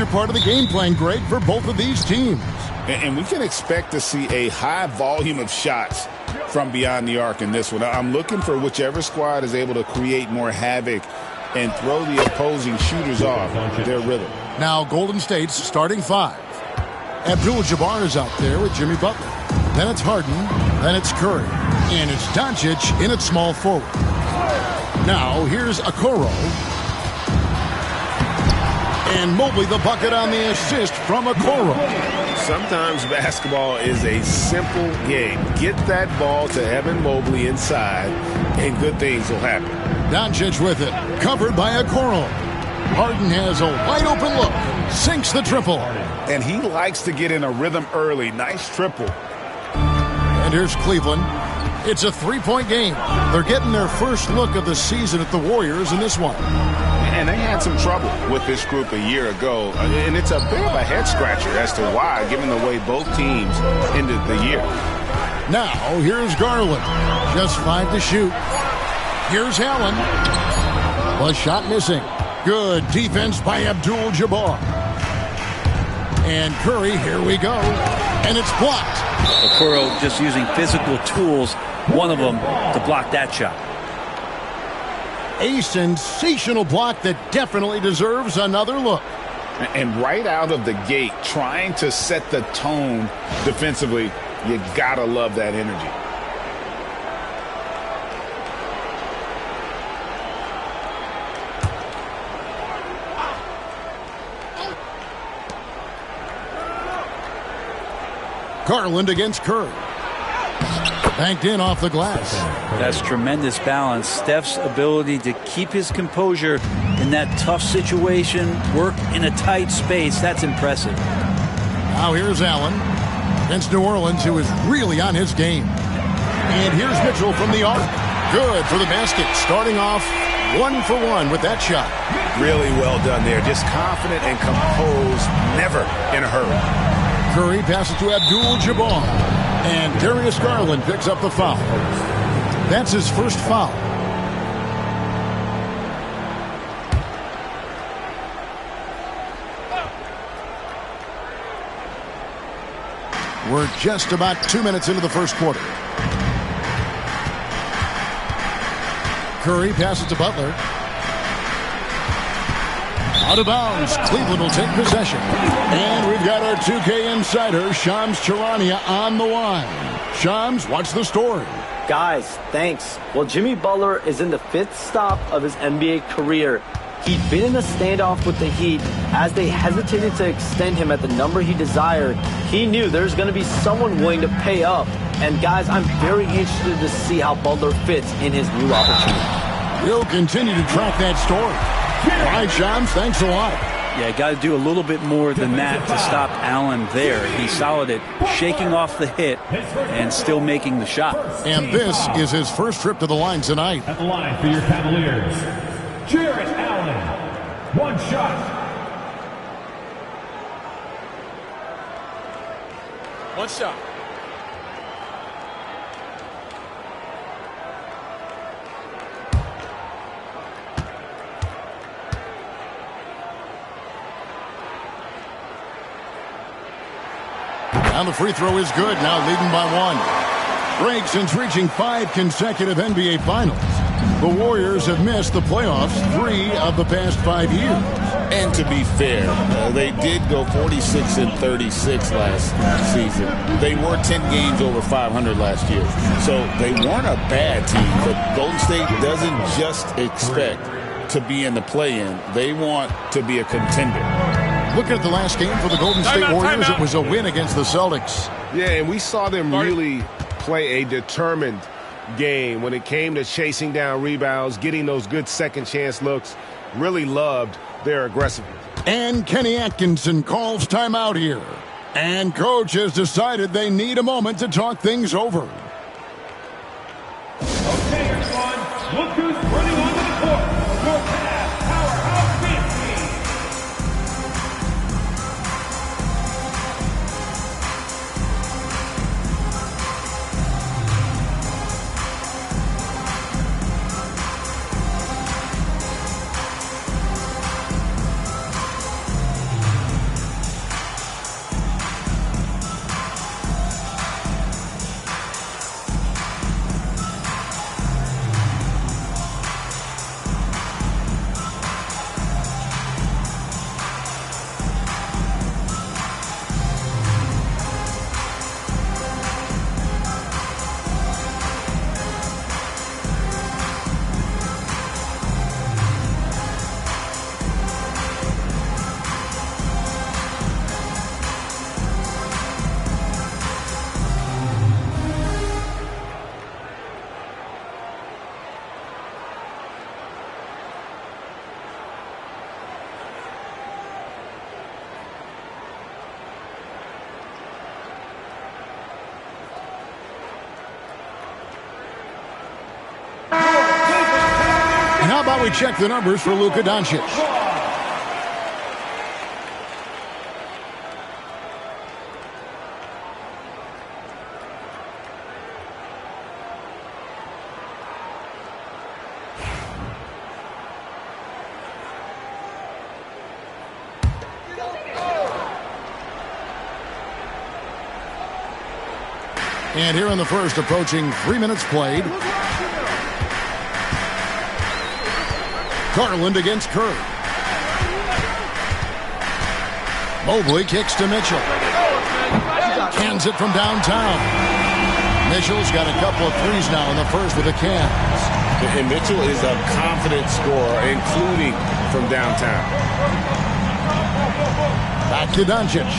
major part of the game plan, Greg, for both of these teams. And we can expect to see a high volume of shots from beyond the arc in this one. I'm looking for whichever squad is able to create more havoc and throw the opposing shooters off their rhythm. Now Golden State's starting five. Abdul-Jabbar is out there with Jimmy Butler. Then it's Harden. Then it's Curry. And it's Doncic in at small forward. Now here's Okoro. And Mobley the bucket on the assist from Okoro. Sometimes basketball is a simple game. Get that ball to Evan Mobley inside, and good things will happen. Doncic with it, covered by Okoro. Harden has a wide-open look, sinks the triple. And he likes to get in a rhythm early. Nice triple. And here's Cleveland. It's a three-point game. They're getting their first look of the season at the Warriors in this one. And they had some trouble with this group a year ago. And it's a bit of a head-scratcher as to why, given the way both teams ended the year. Now, here's Garland. Just 5 to shoot. Here's Allen. The shot missing. Good defense by Abdul-Jabbar. And Curry, here we go. And it's blocked. Okoro just using physical tools, one of them to block that shot. A sensational block that definitely deserves another look. And right out of the gate, trying to set the tone defensively, you gotta love that energy. Garland against Curry. Banked in off the glass. That's tremendous balance. Steph's ability to keep his composure in that tough situation, work in a tight space, that's impressive. Now here's Allen against New Orleans, who is really on his game. And here's Mitchell from the arc. Good for the basket. Starting off 1 for 1 with that shot. Really well done there. Just confident and composed, never in a hurry. Curry passes to Abdul-Jabbar. And Darius Garland picks up the foul. That's his first foul. We're just about 2 minutes into the first quarter. Curry passes to Butler. Out of bounds. Cleveland will take possession. And we've got our 2K insider, Shams Charania, on the line. Shams, what's the story? Guys, thanks. Well, Jimmy Butler is in the 5th stop of his NBA career. He'd been in a standoff with the Heat. As they hesitated to extend him at the number he desired, he knew there's going to be someone willing to pay up. And guys, I'm very interested to see how Butler fits in his new opportunity. We'll continue to track that story. All right, Shams, thanks a lot. Yeah, got to do a little bit more than that to stop Allen there. He's solid at shaking off the hit and still making the shot. And this is his first trip to the line tonight. At the line for your Cavaliers, Jarrett Allen. 1 shot. 1 shot. And the free throw is good, now leading by 1. Greg, since reaching 5 consecutive NBA Finals, the Warriors have missed the playoffs 3 of the past 5 years. And to be fair, they did go 46-36 last season. They were 10 games over 500 last year. So they weren't a bad team, but Golden State doesn't just expect to be in the play-in. They want to be a contender. Looking at the last game for the Golden State Warriors, it was a win against the Celtics. Yeah, and we saw them really play a determined game when it came to chasing down rebounds, getting those good second chance looks. Really loved their aggressiveness. And Kenny Atkinson calls timeout here. And coach has decided they need a moment to talk things over. Okay, everyone, look who's running onto the court. Your Cavs powerhouse team. How about we check the numbers for Luka Doncic? And here in the first, approaching 3 minutes played. Garland against Curry. Mobley kicks to Mitchell. Cans it from downtown. Mitchell's got a couple of threes now in the first with the cans. And Mitchell is a confident scorer, including from downtown. Back to Doncic.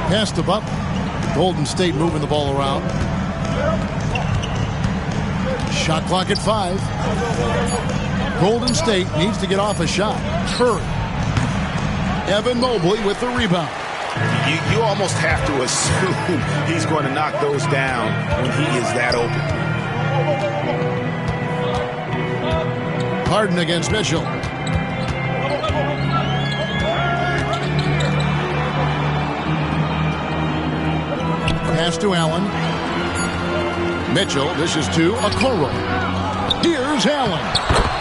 Pass to Butler. Golden State moving the ball around. Shot clock at 5. Golden State needs to get off a shot. Curry. Evan Mobley with the rebound. You almost have to assume he's going to knock those down when he is that open. Harden against Mitchell. Pass to Allen. Mitchell dishes to Okoro. Here's Allen.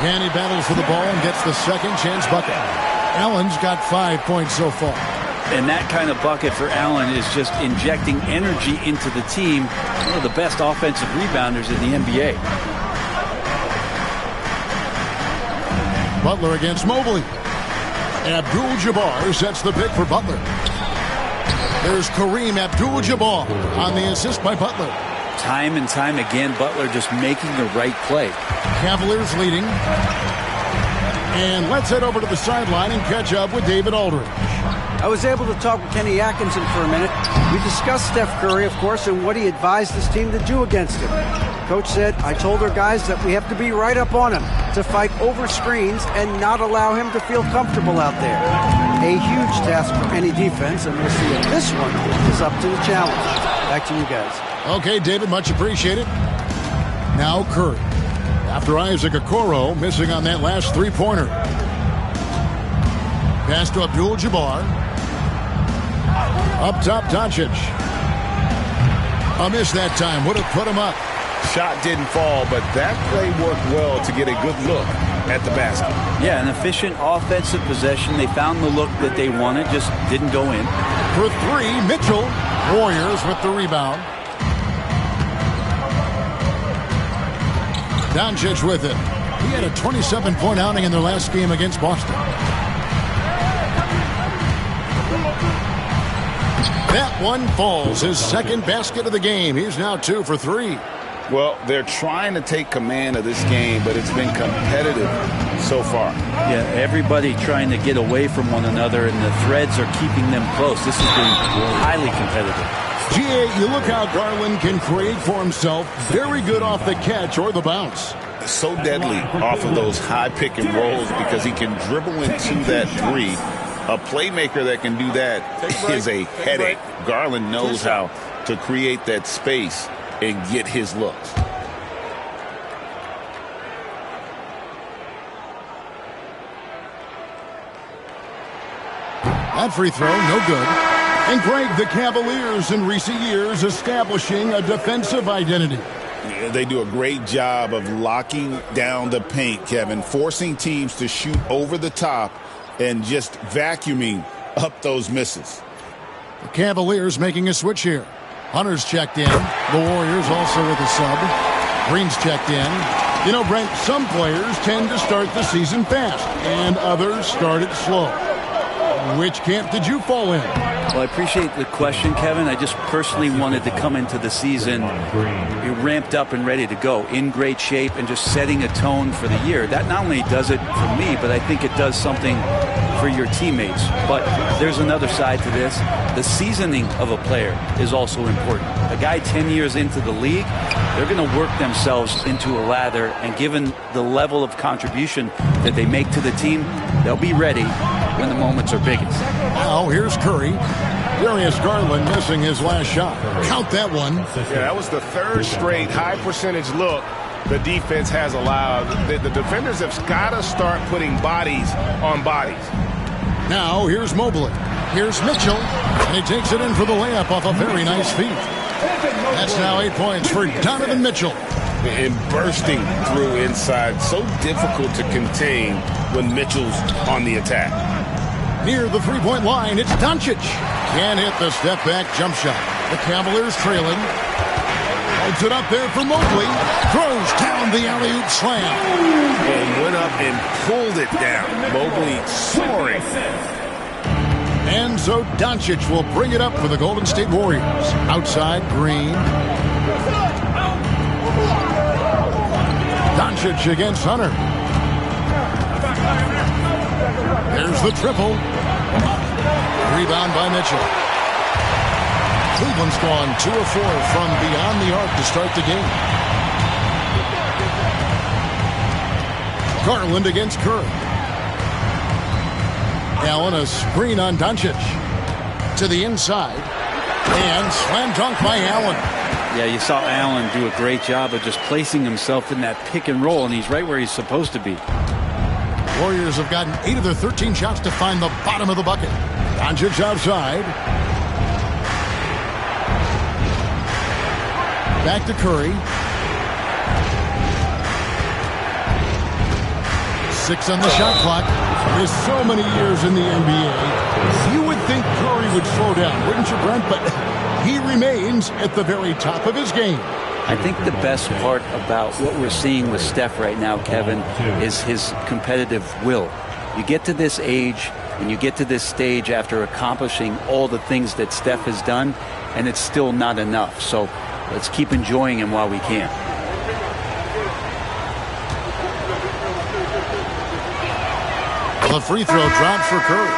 And he battles for the ball and gets the second chance bucket. Allen's got 5 points so far. And that kind of bucket for Allen is just injecting energy into the team. One of the best offensive rebounders in the NBA. Butler against Mobley. Abdul-Jabbar sets the pick for Butler. There's Kareem Abdul-Jabbar on the assist by Butler. Time and time again, Butler just making the right play. Cavaliers leading. And let's head over to the sideline and catch up with David Aldridge. I was able to talk with Kenny Atkinson for a minute. We discussed Steph Curry, of course, and what he advised his team to do against him. Coach said, I told our guys that we have to be right up on him, to fight over screens and not allow him to feel comfortable out there. A huge task for any defense, and we'll see if this one is up to the challenge. Back to you guys. Okay, David, much appreciated. Now Curry. After Isaac Okoro missing on that last three-pointer. Pass to Abdul-Jabbar. Up top, Doncic. A miss that time. Would have put him up. Shot didn't fall, but that play worked well to get a good look at the basket. Yeah, an efficient offensive possession. They found the look that they wanted, just didn't go in. For 3, Mitchell. Warriors with the rebound. Doncic with it. He had a 27-point outing in their last game against Boston. That one falls. His second basket of the game. He's now 2 for 3. Well, they're trying to take command of this game, but it's been competitive so far. Yeah, everybody trying to get away from one another, and the threads are keeping them close. This has been highly competitive. G.A., you look how Garland can create for himself. Very good off the catch or the bounce. So deadly off of those high pick and rolls because he can dribble into that 3. A playmaker that can do that is a headache. Garland knows how to create that space and get his looks. That free throw, no good. And Greg, the Cavaliers in recent years establishing a defensive identity. Yeah, they do a great job of locking down the paint, Kevin, forcing teams to shoot over the top and just vacuuming up those misses. The Cavaliers making a switch here. Hunter's checked in. The Warriors also with a sub. Green's checked in. You know, Brent, some players tend to start the season fast, and others start it slow. Which camp did you fall in? Well, I appreciate the question, Kevin. I just personally wanted to come into the season ramped up and ready to go, in great shape, and just setting a tone for the year. That not only does it for me, but I think it does something for your teammates. But there's another side to this. The seasoning of a player is also important. A guy 10 years into the league, they're going to work themselves into a lather, and given the level of contribution that they make to the team, they'll be ready when the moments are biggest. Now here's Curry. Darius Garland missing his last shot. Count that one. Yeah, that was the 3rd straight high percentage look the defense has allowed. The defenders have got to start putting bodies on bodies. Now here's Mobley. Here's Mitchell. And he takes it in for the layup off a very nice feed. That's now 8 points for Donovan Mitchell. And bursting through inside. So difficult to contain when Mitchell's on the attack. Near the three-point line, it's Doncic. Can't hit the step-back jump shot. The Cavaliers trailing. Holds it up there for Mobley. Throws down the alley-oop slam. And went up and pulled it down. Mobley soaring. And so Doncic will bring it up for the Golden State Warriors. Outside, Green. Doncic against Hunter. There's the triple. Rebound by Mitchell. Cleveland's gone 2 of 4 from beyond the arc to start the game. Garland against Curry. Allen, a screen on Doncic. To the inside. And slam dunk by Allen. Yeah, you saw Allen do a great job of just placing himself in that pick and roll, and he's right where he's supposed to be. Warriors have gotten 8 of their 13 shots to find the bottom of the bucket. Doncic outside. Back to Curry. 6 on the shot clock. There's so many years in the NBA. You would think Curry would slow down, wouldn't you, Brent? But he remains at the very top of his game. I think the best part about what we're seeing with Steph right now, Kevin, is his competitive will. You get to this age and you get to this stage after accomplishing all the things that Steph has done, and it's still not enough. So let's keep enjoying him while we can. The free throw drops for Curry.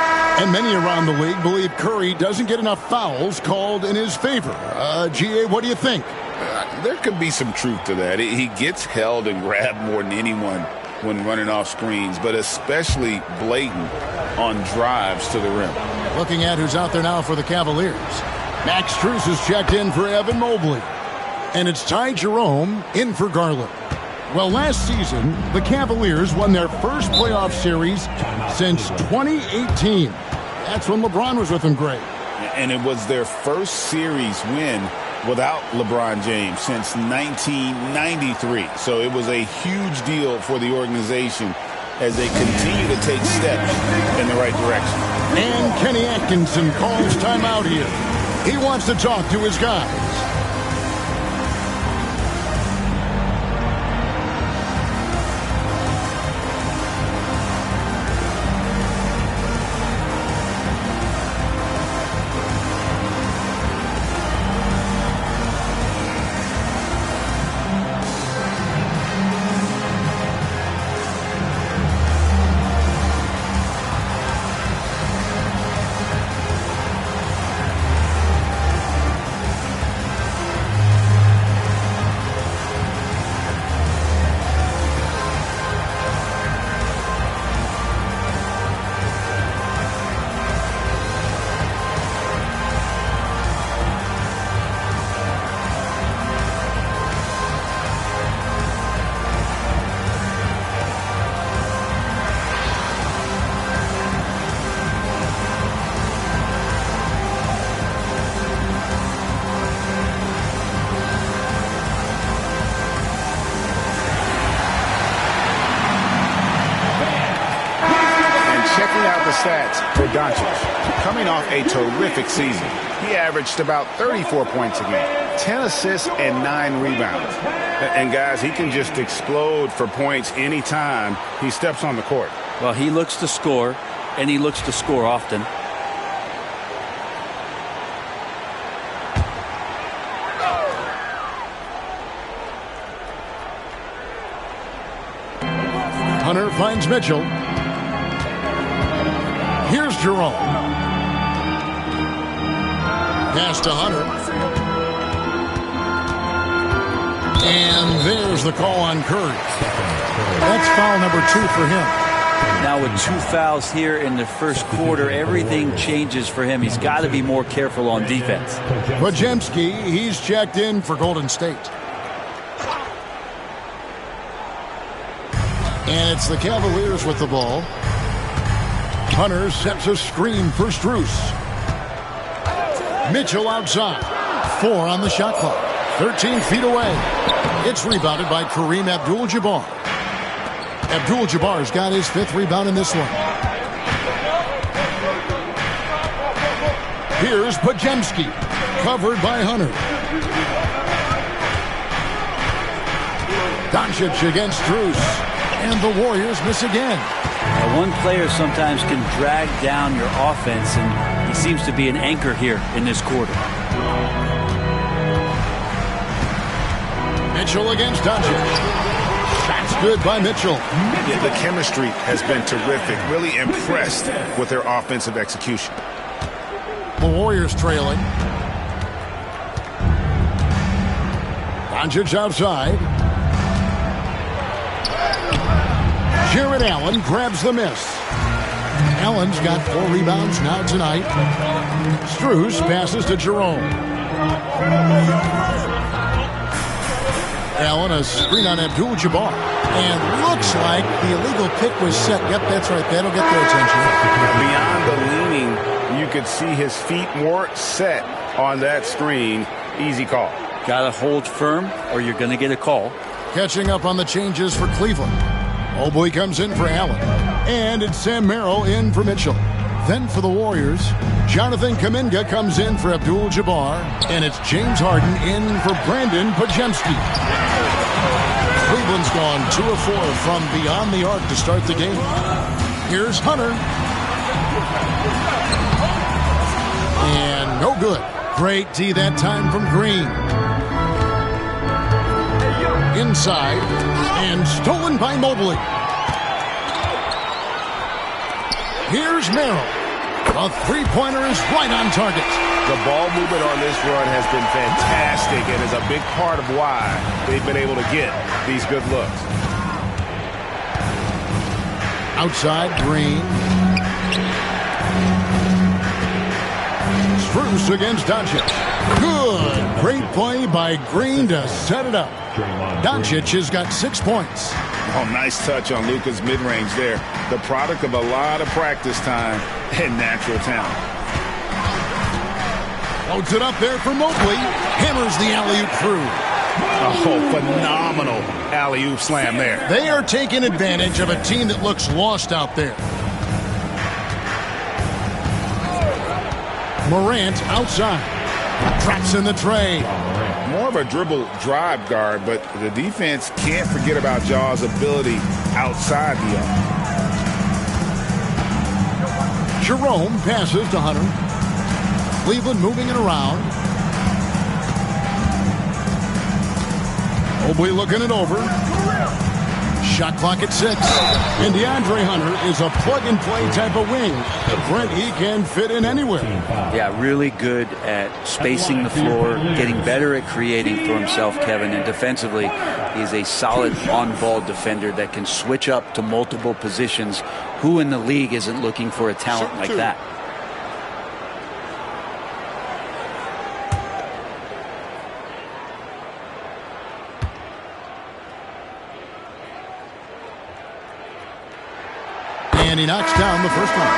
And many around the league believe Curry doesn't get enough fouls called in his favor. G.A., what do you think? There could be some truth to that. He gets held and grabbed more than anyone when running off screens, but especially blatant on drives to the rim. Looking at who's out there now for the Cavaliers. Max Strus is checked in for Evan Mobley. And it's Ty Jerome in for Garland. Well, last season, the Cavaliers won their first playoff series since 2018. That's when LeBron was with them, great. And it was their first series win without LeBron James since 1993. So it was a huge deal for the organization as they continue to take steps in the right direction. And Kenny Atkinson calls timeout here. He wants to talk to his guys. Stats for Doncic. Coming off a terrific season, he averaged about 34 points a game, 10 assists, and 9 rebounds. And guys, he can just explode for points anytime he steps on the court. Well, he looks to score, and he looks to score often. Hunter finds Mitchell. Here's Jerome. Pass to Hunter. And there's the call on Curry. That's foul number 2 for him. Now with 2 fouls here in the first quarter, everything changes for him. He's got to be more careful on defense. Podziemski, he's checked in for Golden State. And it's the Cavaliers with the ball. Hunter sets a screen for Strus. Mitchell outside. 4 on the shot clock. 13 feet away. It's rebounded by Kareem Abdul-Jabbar. Abdul-Jabbar's got his 5th rebound in this one. Here's Podziemski. Covered by Hunter. Doncic against Strus. And the Warriors miss again. One player sometimes can drag down your offense, and he seems to be an anchor here in this quarter. Mitchell against Doncic. That's good by Mitchell. Yeah, the chemistry has been terrific. Really impressed with their offensive execution. The Warriors trailing. Doncic outside. Jarrett Allen grabs the miss. Allen's got 4 rebounds now tonight. Strus passes to Jerome. Allen, a screen on Abdul-Jabbar. And looks like the illegal pick was set. Yep, that's right. That'll get their attention. Beyond the leaning, you could see his feet weren't set on that screen. Easy call. Got to hold firm or you're going to get a call. Catching up on the changes for Cleveland. Mobley comes in for Allen. And it's Sam Merrill in for Mitchell. Then for the Warriors, Jonathan Kuminga comes in for Abdul-Jabbar. And it's James Harden in for Brandon Podziemski. Cleveland's gone 2 of 4 from beyond the arc to start the game. Here's Hunter. And no good. Great D that time from Green. Inside, and stolen by Mobley. Here's Merrill. A 3-pointer is right on target. The ball movement on this run has been fantastic and is a big part of why they've been able to get these good looks. Outside, Green. Strus against Doncic. Good. Great play by Green to set it up. Doncic has got 6 points. Oh, nice touch on Luka's mid-range there. The product of a lot of practice time and natural talent. Loads it up there for Mobley. Hammers the alley-oop through. Oh, phenomenal alley-oop slam there. They are taking advantage of a team that looks lost out there. Morant outside. Traps in the tray. More of a dribble drive guard, but the defense can't forget about Jaw's ability outside the arc. Jerome passes to Hunter. Cleveland moving it around. Mobley looking it over. Shot clock at 6. And DeAndre Hunter is a plug-and-play type of wing. Brent, he can fit in anywhere. Yeah, really good at spacing the floor, getting better at creating for himself, Kevin. And defensively, he's a solid on-ball defender that can switch up to multiple positions. Who in the league isn't looking for a talent like that? And he knocks down the first one.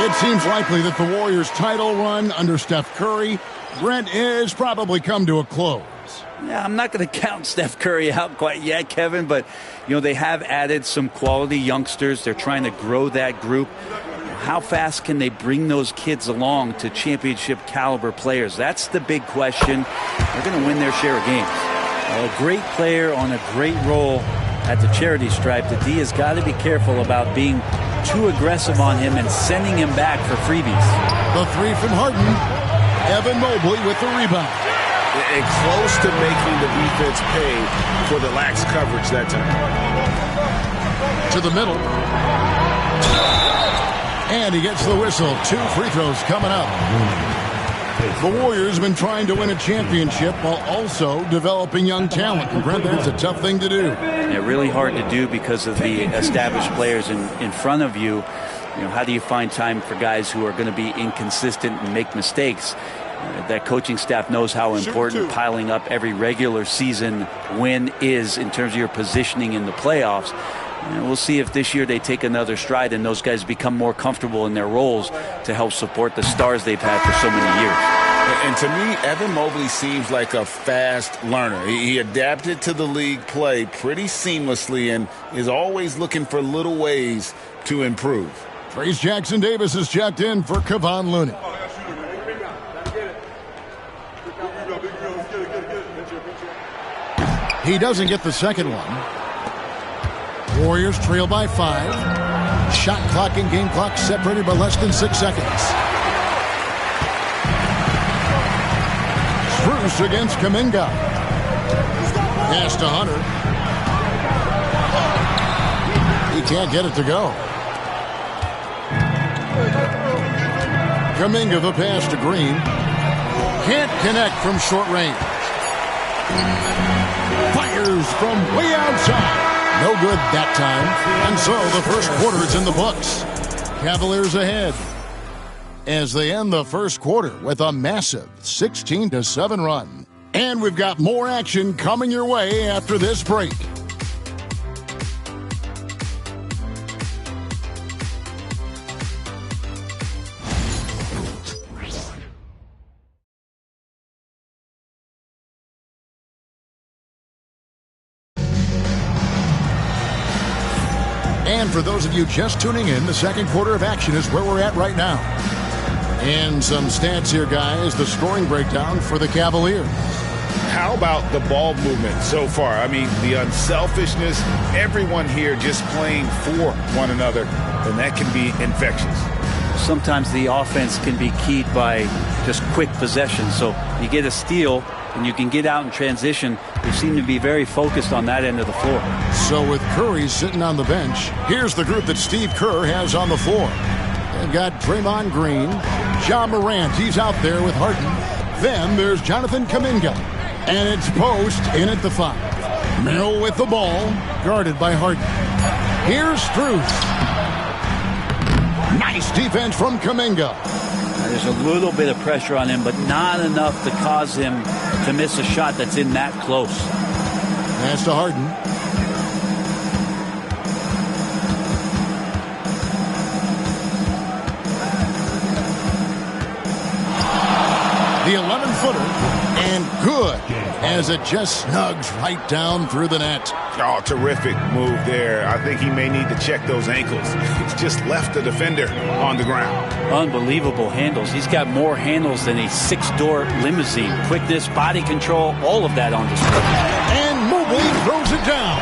It seems likely that the Warriors' title run under Steph Curry, Brent, has probably come to a close. Yeah, I'm not going to count Steph Curry out quite yet, Kevin, but, you know, they have added some quality youngsters. They're trying to grow that group. How fast can they bring those kids along to championship caliber players? That's the big question. They're going to win their share of games. A great player on a great role at the charity stripe. The D has got to be careful about being too aggressive on him and sending him back for freebies. The 3 from Harden. Evan Mobley with the rebound. And close to making the defense pay for the lax coverage that time. To the middle. And he gets the whistle. 2 free throws coming up. The Warriors have been trying to win a championship while also developing young talent. And Brent, that's a tough thing to do. Yeah, really hard to do because of the established players in front of you. You know, how do you find time for guys who are going to be inconsistent and make mistakes? That coaching staff knows how important piling up every regular season win is in terms of your positioning in the playoffs. And we'll see if this year they take another stride and those guys become more comfortable in their roles to help support the stars they've had for so many years. And to me, Evan Mobley seems like a fast learner. He adapted to the league play pretty seamlessly and is always looking for little ways to improve. Trace Jackson Davis is checked in for Kevon Looney. He doesn't get the second one. Warriors trail by 5. Shot clock and game clock separated by less than 6 seconds. Strus against Kuminga. Pass to Hunter. He can't get it to go. Kuminga the pass to Green. Can't connect from short range. Fires from way outside. No good that time. And so the first quarter is in the books. Cavaliers ahead as they end the first quarter with a massive 16-7 run. And we've got more action coming your way after this break. And for those of you just tuning in, the second quarter of action is where we're at right now. And some stats here, guys. The scoring breakdown for the Cavaliers. How about the ball movement so far? I mean, the unselfishness, everyone here just playing for one another, and that can be infectious. Sometimes the offense can be keyed by just quick possession. So you get a steal and you can get out in transition. They seem to be very focused on that end of the floor. So with Curry sitting on the bench, here's the group that Steve Kerr has on the floor. They've got Draymond Green, Ja Morant, he's out there with Harden. Then there's Jonathan Kuminga. And it's Post in at the 5. Merrill with the ball, guarded by Harden. Here's Strus. Nice defense from Kuminga. There's a little bit of pressure on him, but not enough to cause him to miss a shot that's in that close. Pass to Harden. The 11-footer, and good, as it just snugs right down through the net. Oh, terrific move there. I think he may need to check those ankles. He's just left the defender on the ground. Unbelievable handles. He's got more handles than a 6-door limousine. Quickness, body control, all of that on display. And Mobley throws it down.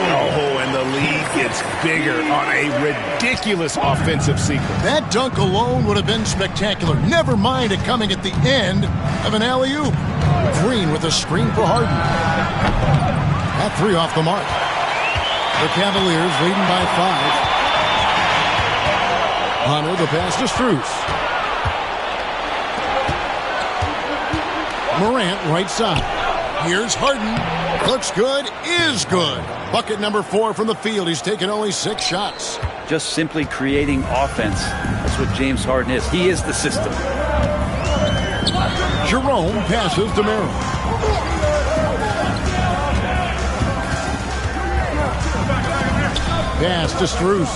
Oh, and the lead gets bigger on a ridiculous offensive sequence. That dunk alone would have been spectacular. Never mind it coming at the end of an alley-oop. Green with a screen for Harden. That 3 off the mark. The Cavaliers leading by 5. Hunter, the pass to Strus. Morant, right side. Here's Harden. Looks good, is good. Bucket number 4 from the field. He's taken only 6 shots. Just simply creating offense. That's what James Harden is. He is the system. Jerome passes to Merrill. Pass to Strus.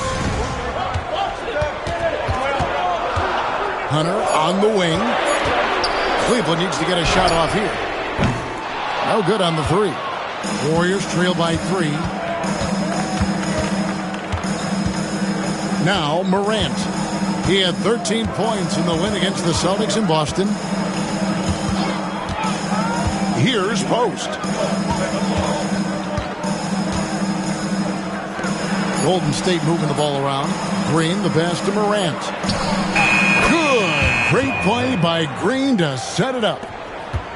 Hunter on the wing. Cleveland needs to get a shot off here. No good on the 3. Warriors trail by 3. Now Morant. He had 13 points in the win against the Celtics in Boston. Here's Post. Golden State moving the ball around. Green, the pass to Morant. Good. Great play by Green to set it up.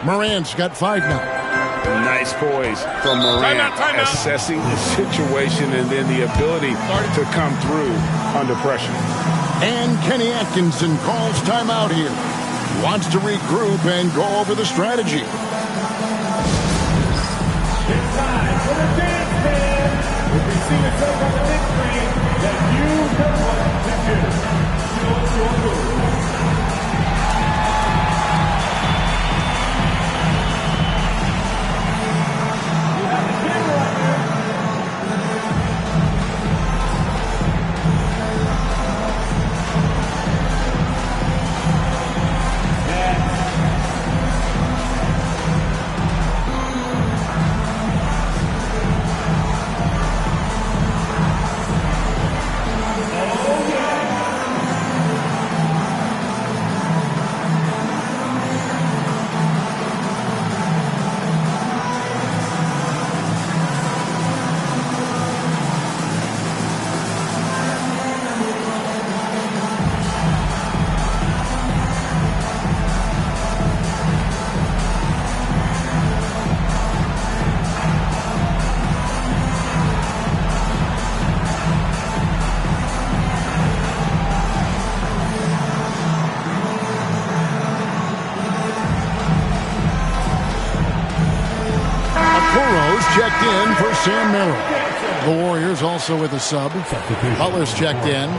Morant's got 5 now. Nice poise from Morant, assessing the situation and then the ability to come through under pressure. And Kenny Atkinson calls timeout here. Wants to regroup and go over the strategy. It's time for the dance band. If you see yourself on the big screen, then you know what to do. Show us your move. You have the camera right there. checked in for Sam Merrill. The Warriors also with a sub. Butler's checked in.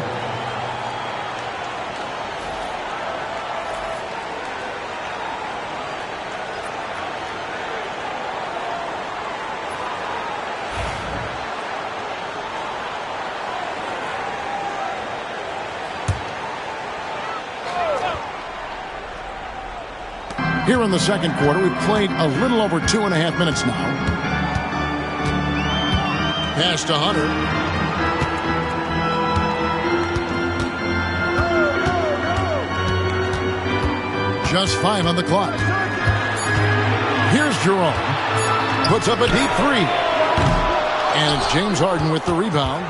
Here in the second quarter, we've played a little over 2.5 minutes now. Pass to Hunter. Just 5 on the clock. Here's Jerome. Puts up a deep three. And it's James Harden with the rebound.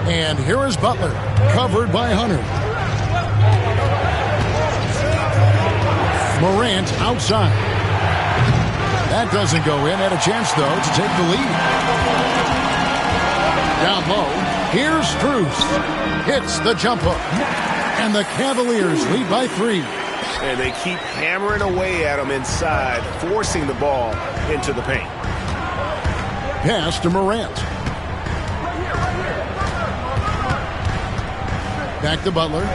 And here is Butler, covered by Hunter. Morant outside. That doesn't go in. Had a chance, though, to take the lead. Down low. Here's Strus. Hits the jump hook. And the Cavaliers lead by 3. And they keep hammering away at them inside, forcing the ball into the paint. Pass to Morant. Back to Butler.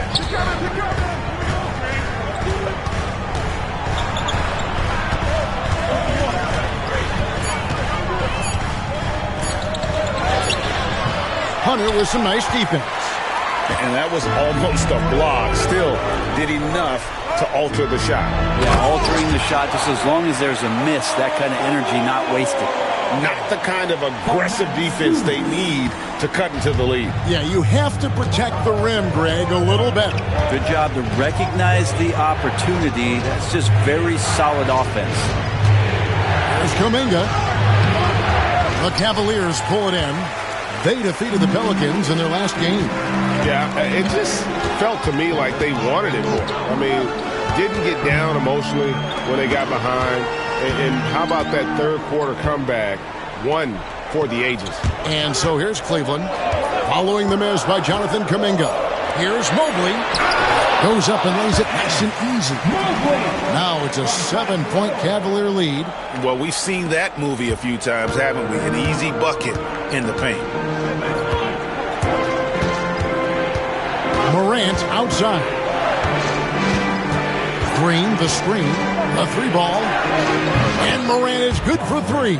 Hunter with some nice defense. And that was almost a block. Still did enough to alter the shot. Yeah, altering the shot just as long as there's a miss, that kind of energy not wasted. Not the kind of aggressive defense they need to cut into the lead. Yeah, you have to protect the rim, Greg, a little better. Good job to recognize the opportunity. That's just very solid offense. There's Kuminga. The Cavaliers pull it in. They defeated the Pelicans in their last game. Yeah, it just felt to me like they wanted it more. I mean, didn't get down emotionally when they got behind. And how about that third quarter comeback? One for the ages. And so here's Cleveland. Following the miss by Jonathan Kuminga. Here's Mobley. Goes up and lays it nice and easy. Now it's a 7-point Cavalier lead. Well, we've seen that movie a few times, haven't we? An easy bucket in the paint. Morant outside. Green, the screen. A 3-ball. And Morant is good for 3.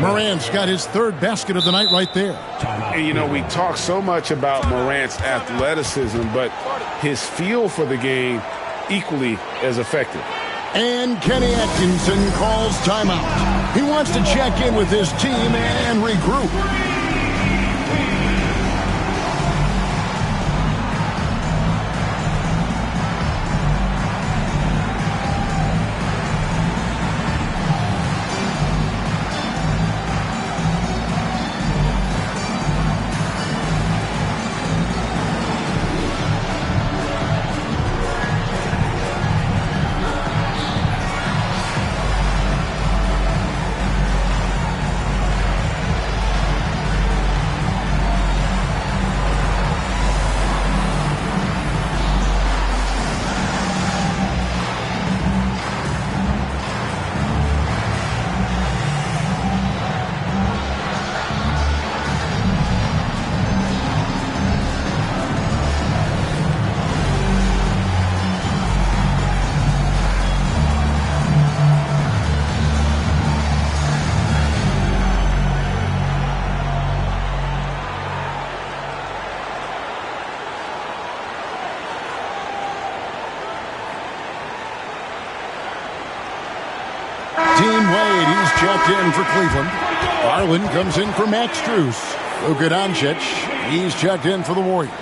Morant's got his 3rd basket of the night right there. And, you know, we talk so much about Morant's athleticism, but his feel for the game equally as effective. And Kenny Atkinson calls timeout. He wants to check in with his team and regroup. Dean Wade, he's checked in for Cleveland. Garland comes in for Max Strus. Luka Doncic, he's checked in for the Warriors.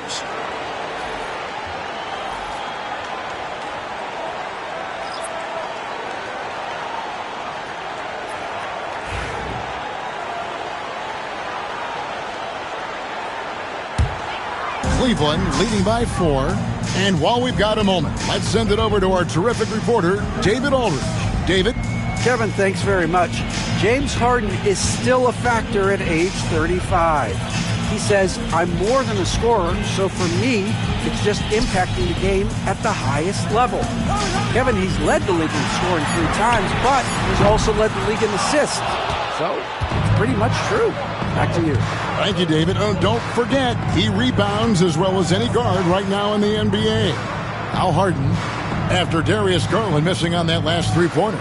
Cleveland leading by 4. And while we've got a moment, let's send it over to our terrific reporter, David Aldridge. David? Kevin, thanks very much. James Harden is still a factor at age 35. He says, I'm more than a scorer, so for me, it's just impacting the game at the highest level. Kevin, he's led the league in scoring 3 times, but he's also led the league in assists. So, it's pretty much true. Back to you. Thank you, David. Oh, don't forget, he rebounds as well as any guard right now in the NBA. Al Harden, after Darius Garland missing on that last three-pointer.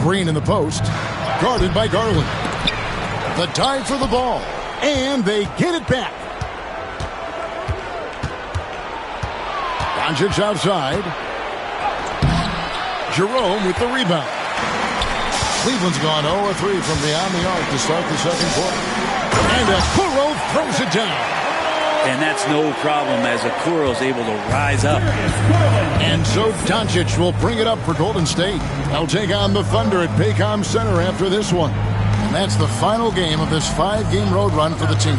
Green in the post, guarded by Garland. The dive for the ball, and they get it back. Doncic outside. Jerome with the rebound. Cleveland's gone 0-3 from beyond the arc to start the second quarter. And Okoro throws it down. And that's no problem as Okoro's able to rise up. And so Doncic will bring it up for Golden State. They'll take on the Thunder at Paycom Center after this one. And that's the final game of this 5-game road run for the team.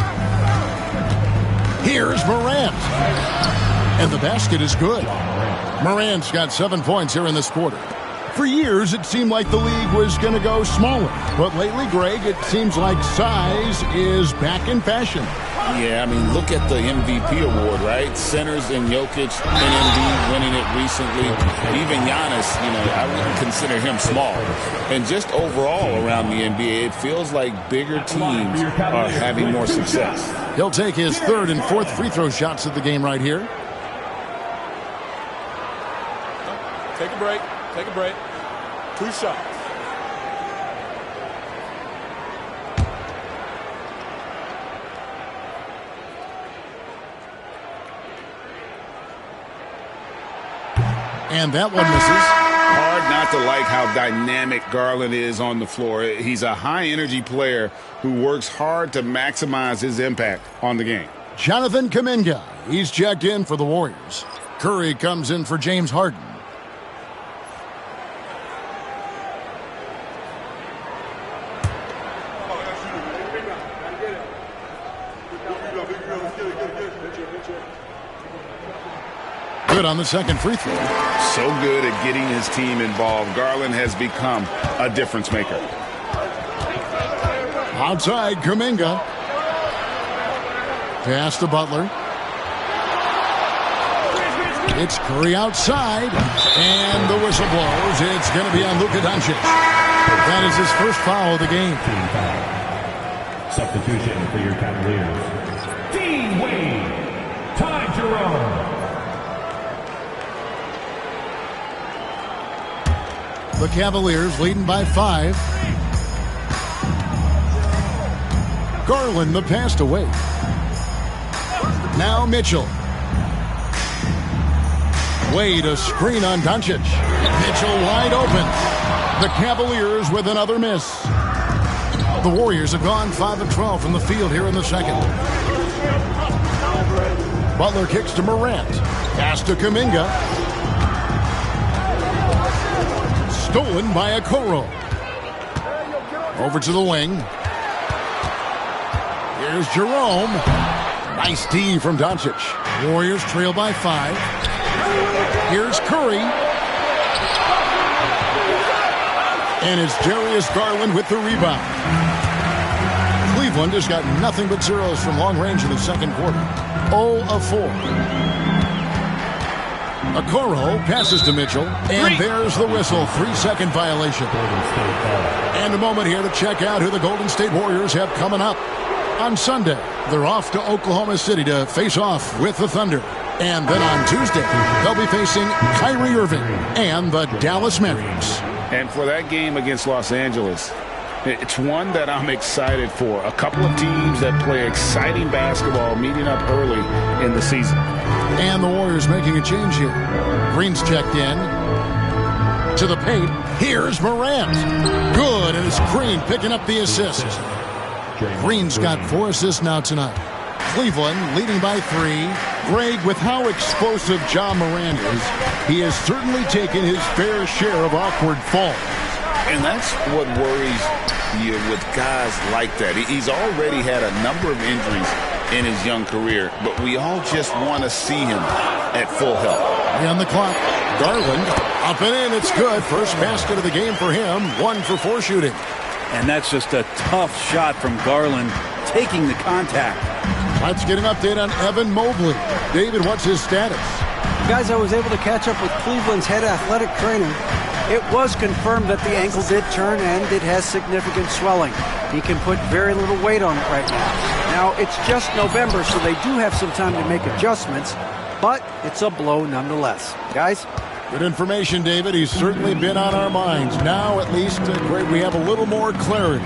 Here's Morant. And the basket is good. Morant's got 7 points here in this quarter. For years, it seemed like the league was going to go smaller. But lately, Greg, it seems like size is back in fashion. Yeah, I mean, look at the MVP award, right? Centers and Jokic and Embiid winning it recently. Even Giannis, I wouldn't consider him small. And just overall around the NBA, it feels like bigger teams are having more success. He'll take his 3rd and 4th free throw shots of the game right here. Take a break. Take a break. 2 shots. And that one misses. Hard not to like how dynamic Garland is on the floor. He's a high-energy player who works hard to maximize his impact on the game. Jonathan Kuminga, he's checked in for the Warriors. Curry comes in for James Harden. Good on the second free throw. So good at getting his team involved. Garland has become a difference maker. Outside, Kuminga. Pass to Butler. It's Curry outside. And the whistle blows. It's going to be on Luka Doncic. That is his first foul of the game. Substitution for your Cavaliers. D. Wade. Ty Jerome. The Cavaliers leading by 5. Garland the pass to Wade. Now Mitchell. Wade a screen on Doncic. Mitchell wide open. The Cavaliers with another miss. The Warriors have gone 5 of 12 from the field here in the second. Butler kicks to Morant. Pass to Kuminga. Stolen by Okoro. Over to the wing. Here's Jerome. Nice D from Doncic. Warriors trail by 5. Here's Curry. And it's Darius Garland with the rebound. Cleveland has got nothing but zeros from long range in the second quarter. 0 of 4. Okoro passes to Mitchell, and there's the whistle. 3-second violation. And a moment here to check out who the Golden State Warriors have coming up. On Sunday, they're off to Oklahoma City to face off with the Thunder. And then on Tuesday, they'll be facing Kyrie Irving and the Dallas Mavericks. And for that game against Los Angeles, it's one that I'm excited for. A couple of teams that play exciting basketball meeting up early in the season. And the Warriors making a change here. Green's checked in. To the paint. Here's Morant. Good, and it's Green picking up the assist. Green's got 4 assists now tonight. Cleveland leading by 3. Greg, with how explosive Ja Morant is, he has certainly taken his fair share of awkward falls. And that's what worries you with guys like that. He's already had a number of injuries in his young career, but we all just want to see him at full health. On the clock, Garland up and in. It's good. First basket of the game for him. 1 for 4 shooting. And that's just a tough shot from Garland, taking the contact. Let's get an update on Evan Mobley. David, what's his status? Guys, I was able to catch up with Cleveland's head athletic trainer. It was confirmed that the ankle did turn and it has significant swelling. He can put very little weight on it right now. Now, it's just November, so they do have some time to make adjustments, but it's a blow nonetheless. Guys? Good information, David. He's certainly been on our minds. Now, at least, great, we have a little more clarity.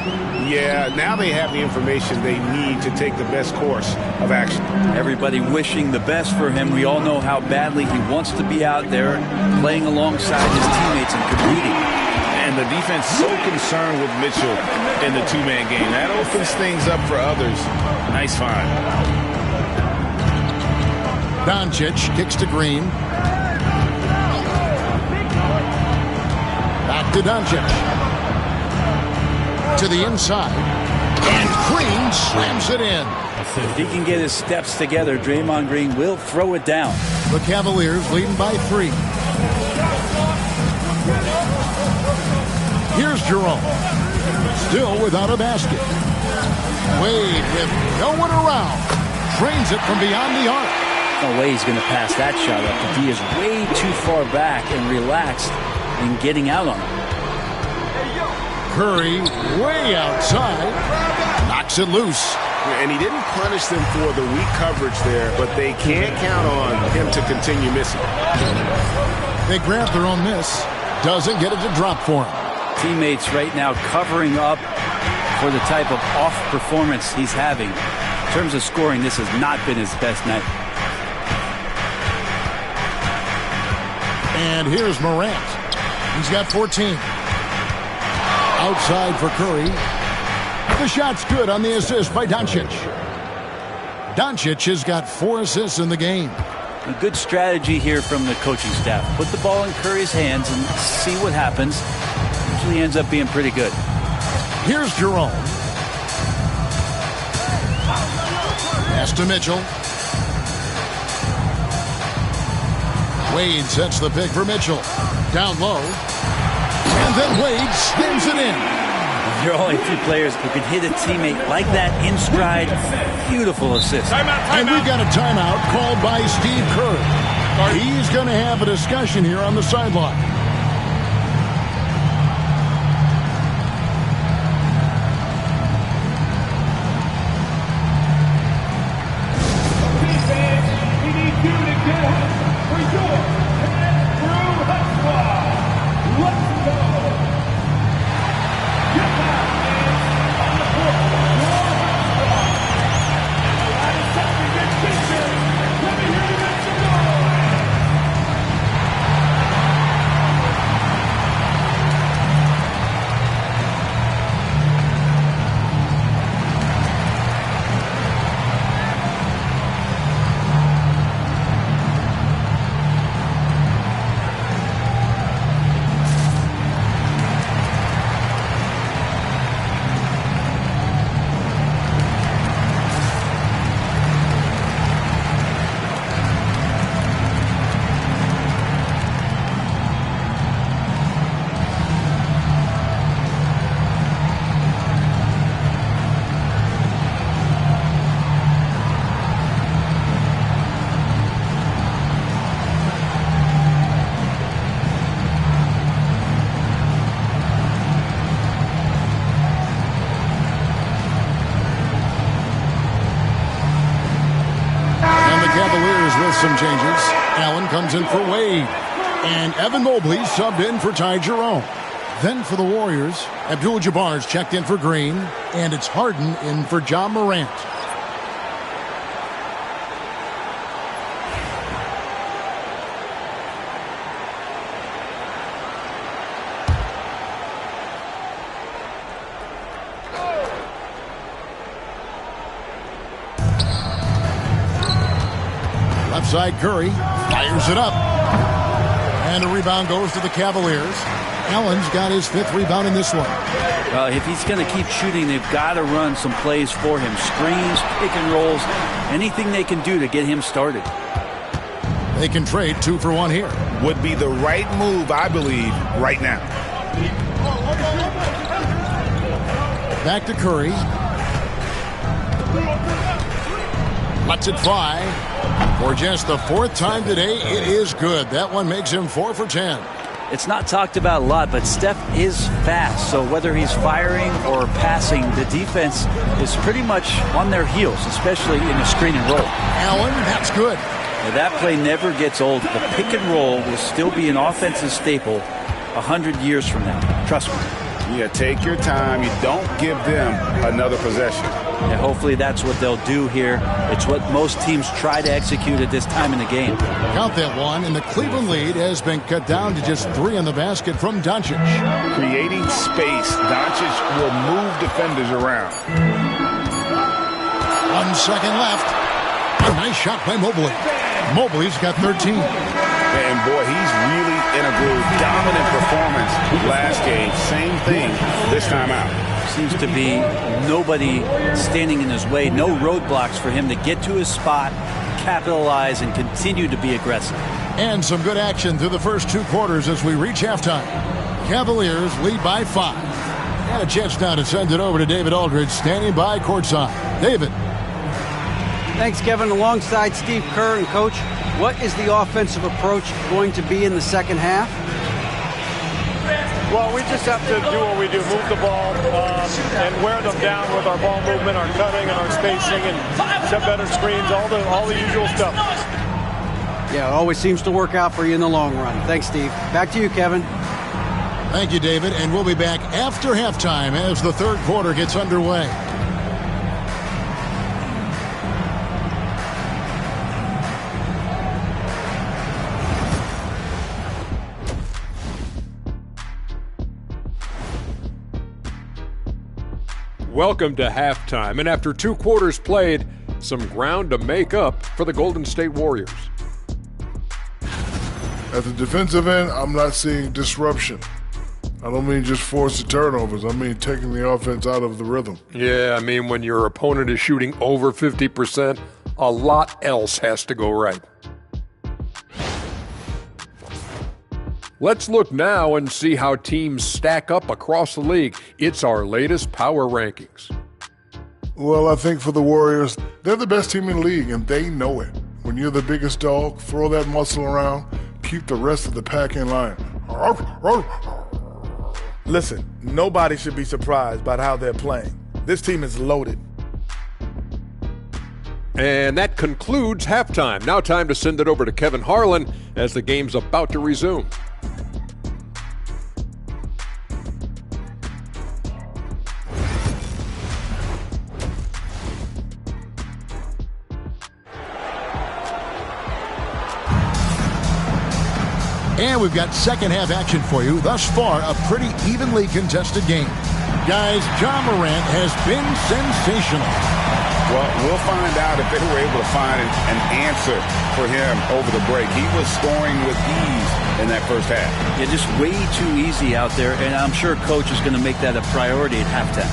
Yeah, now they have the information they need to take the best course of action. Everybody wishing the best for him. We all know how badly he wants to be out there playing alongside his teammates and competing. And the defense so concerned with Mitchell in the two-man game. That opens things up for others. Nice find. Doncic kicks to Green. Back to Doncic. To the inside. And Green slams it in. If he can get his steps together, Draymond Green will throw it down. The Cavaliers leading by 3. Here's Jerome. Still without a basket. Wade with no one around. Drains it from beyond the arc. No way he's going to pass that shot up. The D is way too far back and relaxed in getting out on him. Curry way outside. Knocks it loose. And he didn't punish them for the weak coverage there, but they can't count on him to continue missing. They grab their own miss. Doesn't get it to drop for him. Teammates right now covering up for the type of off performance he's having. In terms of scoring, this has not been his best night. And here's Morant. He's got 14. Outside for Curry. The shot's good on the assist by Doncic. Doncic has got 4 assists in the game. A good strategy here from the coaching staff. Put the ball in Curry's hands and see what happens. Usually ends up being pretty good. Here's Jerome. Pass to Mitchell. Wade sets the pick for Mitchell. Down low. And then Wade spins it in. There are only 2 players who can hit a teammate like that in stride. Beautiful assist. And we've got a timeout called by Steve Kerr. He's going to have a discussion here on the sideline. With some changes, Allen comes in for Wade, and Evan Mobley subbed in for Ty Jerome. Then for the Warriors, Abdul-Jabbar's checked in for Green, and it's Harden in for Ja Morant. Left side, Curry fires it up. And a rebound goes to the Cavaliers. Allen's got his 5th rebound in this one. If he's going to keep shooting, they've got to run some plays for him. Screens, pick and rolls, anything they can do to get him started. They can trade 2 for 1 here. Would be the right move, I believe, right now. back to Curry. Lets it fly. For just the 4th time today, it is good. That one makes him 4 for 10. It's not talked about a lot, but Steph is fast. So whether he's firing or passing, the defense is pretty much on their heels, especially in the screen and roll. Allen, that's good. Now, that play never gets old. The pick and roll will still be an offensive staple 100 years from now. Trust me. Yeah, take your time. You don't give them another possession. And hopefully that's what they'll do here. It's what most teams try to execute at this time in the game. Count that one, and the Cleveland lead has been cut down to just 3 in the basket from Doncic. Creating space, Doncic will move defenders around. 1 second left. A nice shot by Mobley. Mobley's got 13. And boy, he's really in a groove. Dominant performance last game. Same thing this time out. Seems to be nobody standing in his way. No roadblocks for him to get to his spot, capitalize, and continue to be aggressive. And some good action through the first 2 quarters as we reach halftime. Cavaliers lead by 5. And a chance now to send it over to David Aldridge, standing by courtside. David. Thanks, Kevin. Alongside Steve Kerr and Coach, what is the offensive approach going to be in the second half? Well, we just have to do what we do, move the ball and wear them down with our ball movement, our cutting, and our spacing, and set better screens, all the usual stuff. Yeah, it always seems to work out for you in the long run. Thanks, Steve. Back to you, Kevin. Thank you, David. And we'll be back after halftime as the 3rd quarter gets underway. Welcome to halftime, and after 2 quarters played, some ground to make up for the Golden State Warriors. At the defensive end, I'm not seeing disruption. I don't mean just forced turnovers. I mean taking the offense out of the rhythm. Yeah, I mean when your opponent is shooting over 50%, a lot else has to go right. Let's look now and see how teams stack up across the league. It's our latest power rankings. Well, I think for the Warriors, they're the best team in the league, and they know it. When you're the biggest dog, throw that muscle around, keep the rest of the pack in line. Listen, nobody should be surprised by how they're playing. This team is loaded. And that concludes halftime. Now time to send it over to Kevin Harlan as the game's about to resume. And we've got second half action for you. Thus far, a pretty evenly contested game. Guys, Ja Morant has been sensational. Well, we'll find out if they were able to find an answer for him over the break. He was scoring with ease in that first half. Yeah, just way too easy out there, and I'm sure Coach is going to make that a priority at halftime.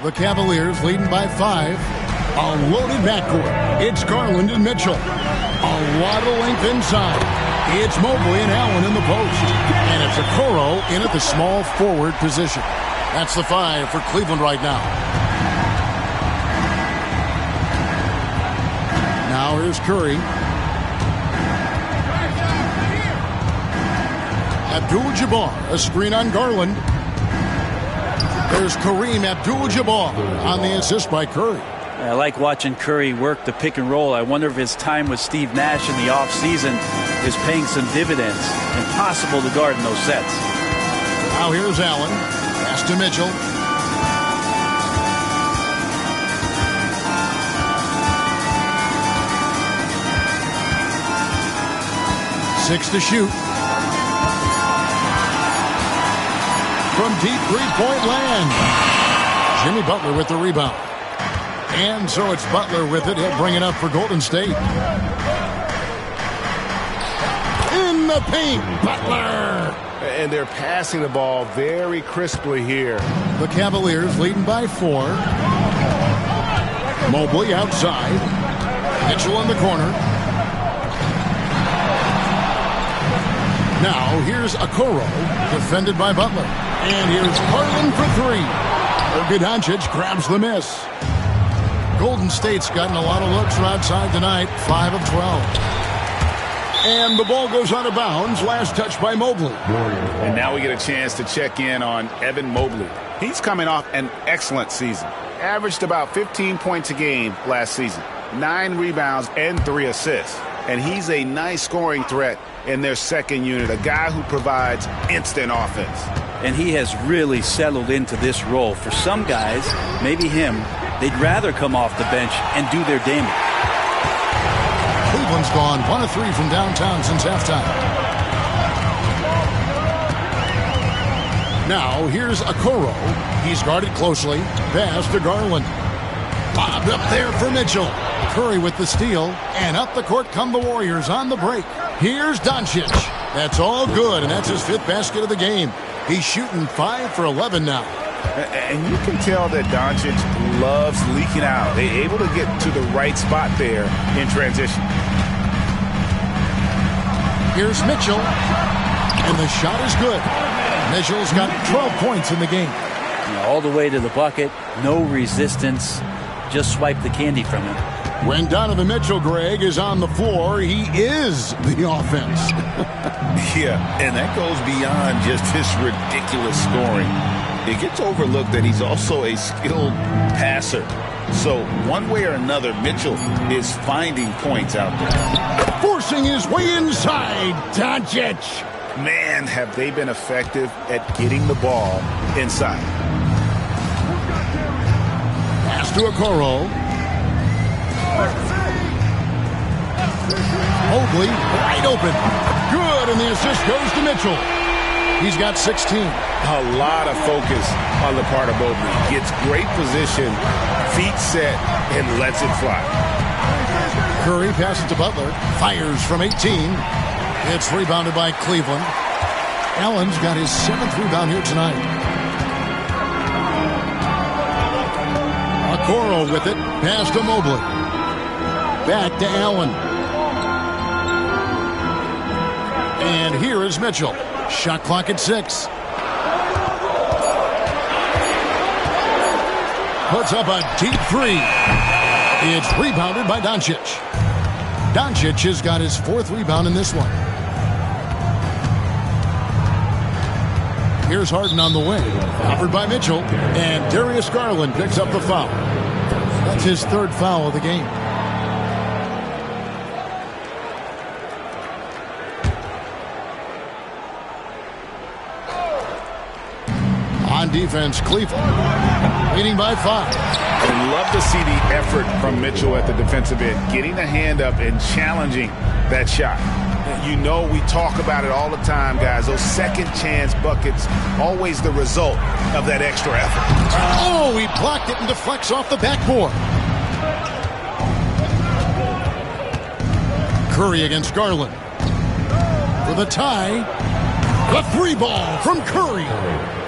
The Cavaliers leading by 5. A loaded backcourt. It's Garland and Mitchell. A lot of length inside. It's Mobley and Allen in the post. And it's Okoro in at the small forward position. That's the 5 for Cleveland right now. Now here's Curry. Abdul-Jabbar, a screen on Garland. There's Kareem Abdul-Jabbar on the assist by Curry. I like watching Curry work the pick and roll. I wonder if his time with Steve Nash in the offseason is paying some dividends. Impossible to guard in those sets. Now here's Allen. Pass to Mitchell. Six to shoot. From deep three-point land. Jimmy Butler with the rebound. And so it's Butler with it. He'll bring it up for Golden State. In the paint, Butler. And they're passing the ball very crisply here. The Cavaliers leading by 4. Mobley outside. Mitchell in the corner. Now here's Okoro, defended by Butler. And here's Garland for three. Luka Doncic grabs the miss. Golden State's gotten a lot of looks from outside tonight, 5 of 12. And the ball goes out of bounds. Last touch by Mobley. And now we get a chance to check in on Evan Mobley. He's coming off an excellent season. Averaged about 15 points a game last season. 9 rebounds and 3 assists. And he's a nice scoring threat in their second unit. A guy who provides instant offense. And he has really settled into this role. For some guys, maybe him, they'd rather come off the bench and do their damage. Cleveland's gone 1 of 3 from downtown since halftime. Now here's Okoro. He's guarded closely. Pass to Garland. Bobbed up there for Mitchell. Curry with the steal. And up the court come the Warriors on the break. Here's Doncic. That's all good, and that's his 5th basket of the game. He's shooting 5 for 11 now. And you can tell that Doncic loves leaking out. They're able to get to the right spot there in transition. Here's Mitchell. And the shot is good. Mitchell's got 12 points in the game. All the way to the bucket. No resistance. Just swipe the candy from him. When Donovan Mitchell, Greg, is on the floor, he is the offense. Yeah, and that goes beyond just his ridiculous scoring. It gets overlooked that he's also a skilled passer. So one way or another, Mitchell is finding points out there. Forcing his way inside, Doncic. Man, have they been effective at getting the ball inside. Pass to Okoro. Mobley wide open. Good, and the assist goes to Mitchell. He's got 16. A lot of focus on the part of Mobley. Gets great position, feet set, and lets it fly. Curry passes to Butler. Fires from 18. It's rebounded by Cleveland. Allen's got his 7th rebound here tonight. Okoro with it. Pass to Mobley. Back to Allen. And here is Mitchell. Shot clock at 6. Puts up a deep 3. It's rebounded by Doncic. Doncic has got his 4th rebound in this one. Here's Harden on the wing. Covered by Mitchell. And Darius Garland picks up the foul. That's his 3rd foul of the game. On defense, Cleveland leading by 5. I love to see the effort from Mitchell at the defensive end, getting the hand up and challenging that shot. You know, we talk about it all the time, guys. Those second chance buckets, always the result of that extra effort. Oh, he blocked it and deflects off the backboard. Curry against Garland. For the tie, the 3 ball from Curry.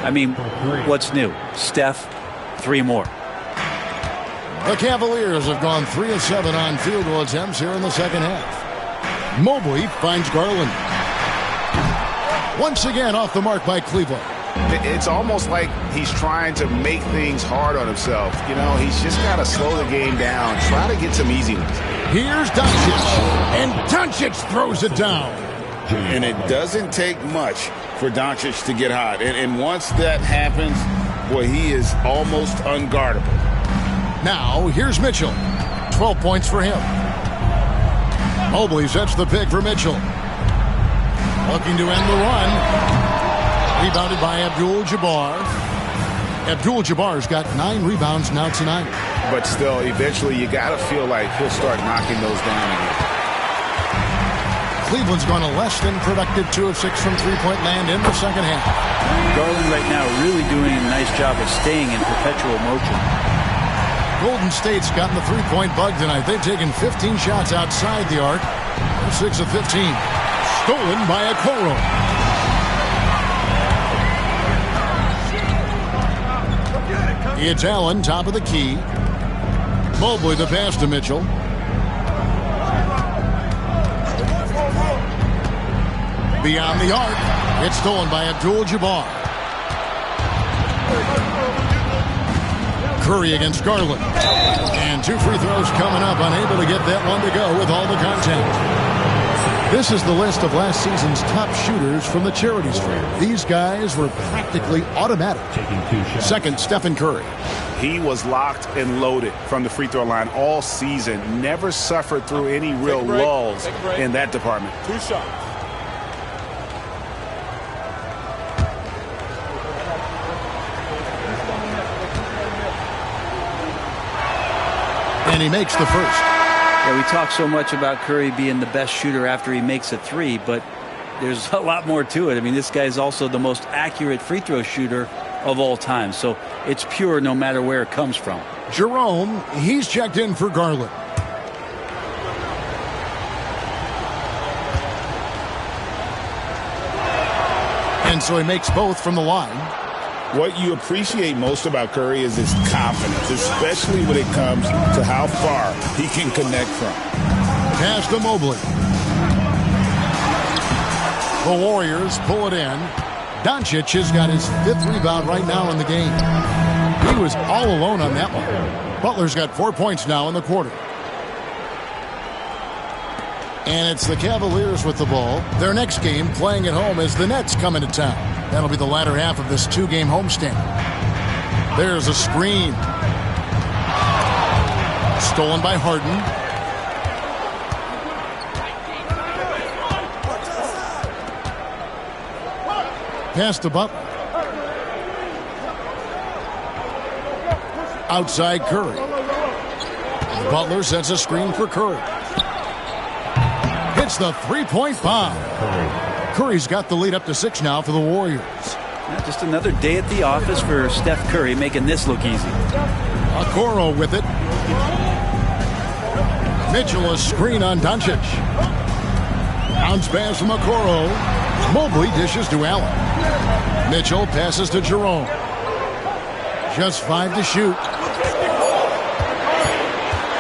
I mean, what's new? Steph, 3 more. The Cavaliers have gone 3 of 7 on field goal attempts here in the second half. Mobley finds Garland. Once again off the mark by Cleveland. It's almost like he's trying to make things hard on himself. You know, he's just got to slow the game down, try to get some easy ones. Here's Doncic, and Doncic throws it down. And it doesn't take much for Doncic to get hot. And once that happens, boy, he is almost unguardable. Now, here's Mitchell. 12 points for him. Mobley sets the pick for Mitchell. Looking to end the run. Rebounded by Abdul-Jabbar. Abdul-Jabbar's got 9 rebounds now tonight. But still, eventually you got to feel like he'll start knocking those down again. Cleveland's gone a less than productive 2 of 6 from three-point land in the second half. Garland right now really doing a nice job of staying in perpetual motion. Golden State's gotten the three-point bug tonight. They've taken 15 shots outside the arc. 6 of 15. Stolen by Okoro. It's Allen, top of the key. Mobley the pass to Mitchell. Beyond the arc. It's stolen by Abdul-Jabbar. Curry against Garland. And 2 free throws coming up. Unable to get that one to go with all the contact. This is the list of last season's top shooters from the charity stripe. These guys were practically automatic. Second, Stephen Curry. He was locked and loaded from the free throw line all season. Never suffered through any real lulls in that department. 2 shots. And he makes the first. Yeah, we talk so much about Curry being the best shooter after he makes a 3, but there's a lot more to it. I mean, this guy is also the most accurate free throw shooter of all time. So it's pure no matter where it comes from. Jerome, he's checked in for Garland. And so he makes both from the line. What you appreciate most about Curry is his confidence, especially when it comes to how far he can connect from. Pass to Mobley. The Warriors pull it in. Doncic has got his 5th rebound right now in the game. He was all alone on that one. Butler's got 4 points now in the quarter. And it's the Cavaliers with the ball. Their next game playing at home as the Nets come into town. That'll be the latter half of this 2-game homestand. There's a screen. Stolen by Harden. Pass to Butler. Outside Curry. Butler sets a screen for Curry. Hits the 3-point bomb. Curry's got the lead up to 6 now for the Warriors. Yeah, just another day at the office for Steph Curry, making this look easy. Okoro with it. Mitchell a screen on Doncic. Bounce pass from Okoro. Mobley dishes to Allen. Mitchell passes to Jerome. Just 5 to shoot.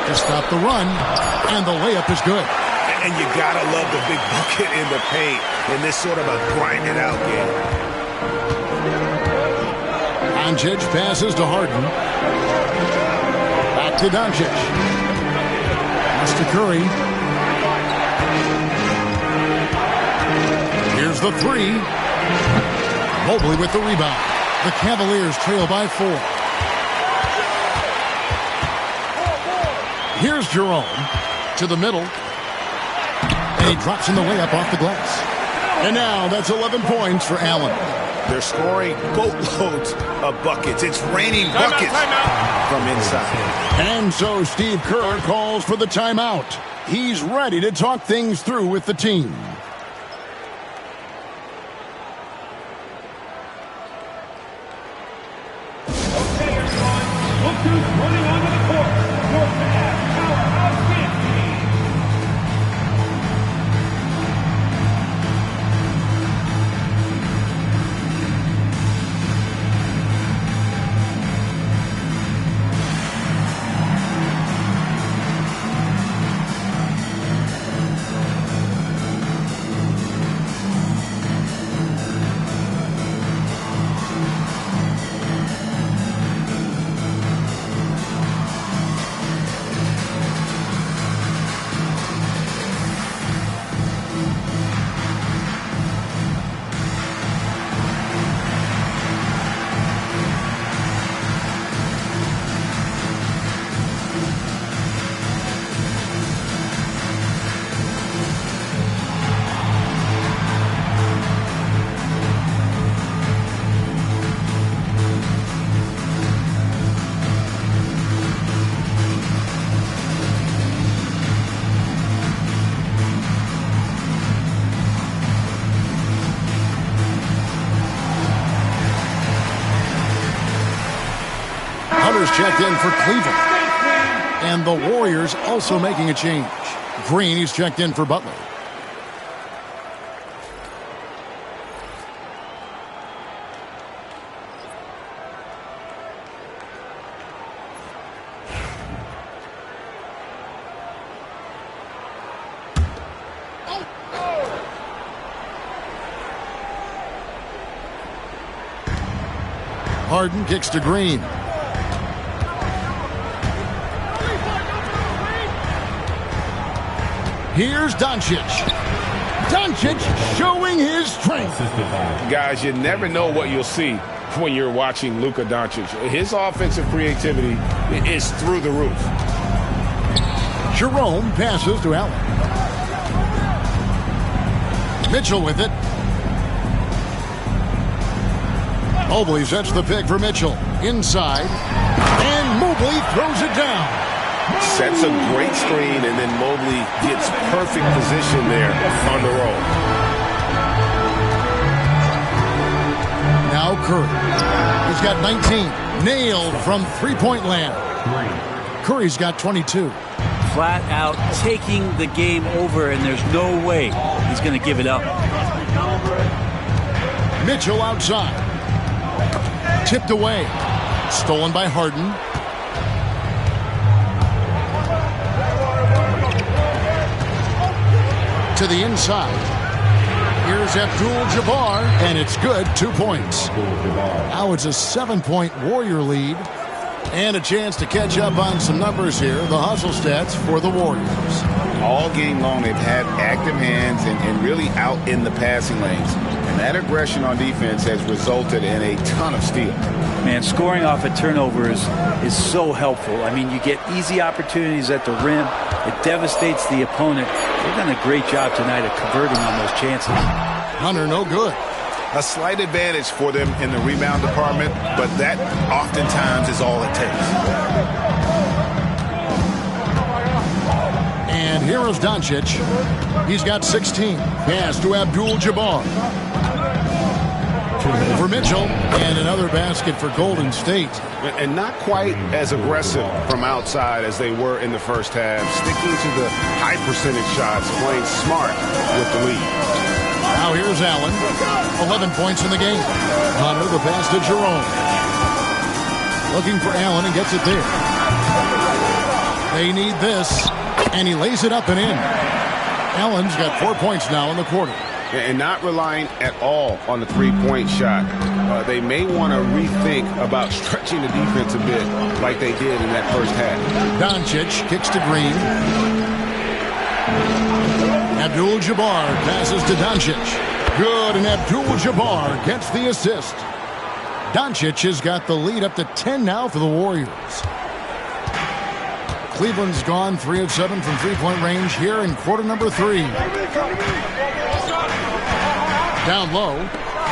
To stop the run. And the layup is good. And you gotta love the big bucket in the paint in this sort of a grinded out game. Doncic passes to Harden. Back to Doncic. Pass to Curry. Here's the 3. Mobley with the rebound. The Cavaliers trail by 4. Here's Jerome to the middle. And he drops in the layup off the glass. And now that's 11 points for Allen. They're scoring boatloads of buckets. It's raining buckets from inside. And so Steve Kerr calls for the timeout. He's ready to talk things through with the team. Okay, everyone. Look who's running onto the court. Your Mavs Powerhouse Dance Team. Checked in for Cleveland. And the Warriors also making a change. Green, he's checked in for Butler. Harden kicks to Green. Here's Doncic. Doncic showing his strength. Guys, you never know what you'll see when you're watching Luka Doncic. His offensive creativity is through the roof. Jerome passes to Allen. Mitchell with it. Mobley sets the pick for Mitchell. Inside. And Mobley throws it down. Sets a great screen, and then Mobley gets perfect position there on the roll. Now Curry. He's got 19. Nailed from three-point land. Curry's got 22. Flat out taking the game over, and there's no way he's going to give it up. Mitchell outside. Tipped away. Stolen by Harden. To the inside. Here's Abdul-Jabbar, and it's good. 2 points. Now it's a 7-point Warrior lead. And a chance to catch up on some numbers here. The hustle stats for the Warriors. All game long, they've had active hands and really out in the passing lanes. And that aggression on defense has resulted in a ton of steals. Man, scoring off of turnovers is so helpful. I mean, you get easy opportunities at the rim. It devastates the opponent. They've done a great job tonight of converting on those chances. Hunter, no good. A slight advantage for them in the rebound department, but that oftentimes is all it takes. And here is Doncic. He's got 16. Pass to Abdul-Jabbar. For Mitchell, and another basket for Golden State. And not quite as aggressive from outside as they were in the first half, sticking to the high percentage shots, playing smart with the lead. Now here's Allen. 11 points in the game. Hunter, the pass to Jerome. Looking for Allen and gets it there. They need this, and he lays it up and in. Allen's got 4 points now in the quarter. And not relying at all on the three-point shot. They may want to rethink about stretching the defense a bit like they did in that first half. Doncic kicks to Green. Abdul-Jabbar passes to Doncic. Good, and Abdul-Jabbar gets the assist. Doncic has got the lead up to 10 now for the Warriors. Cleveland's gone 3 of 7 from three-point range here in quarter number 3. Down low,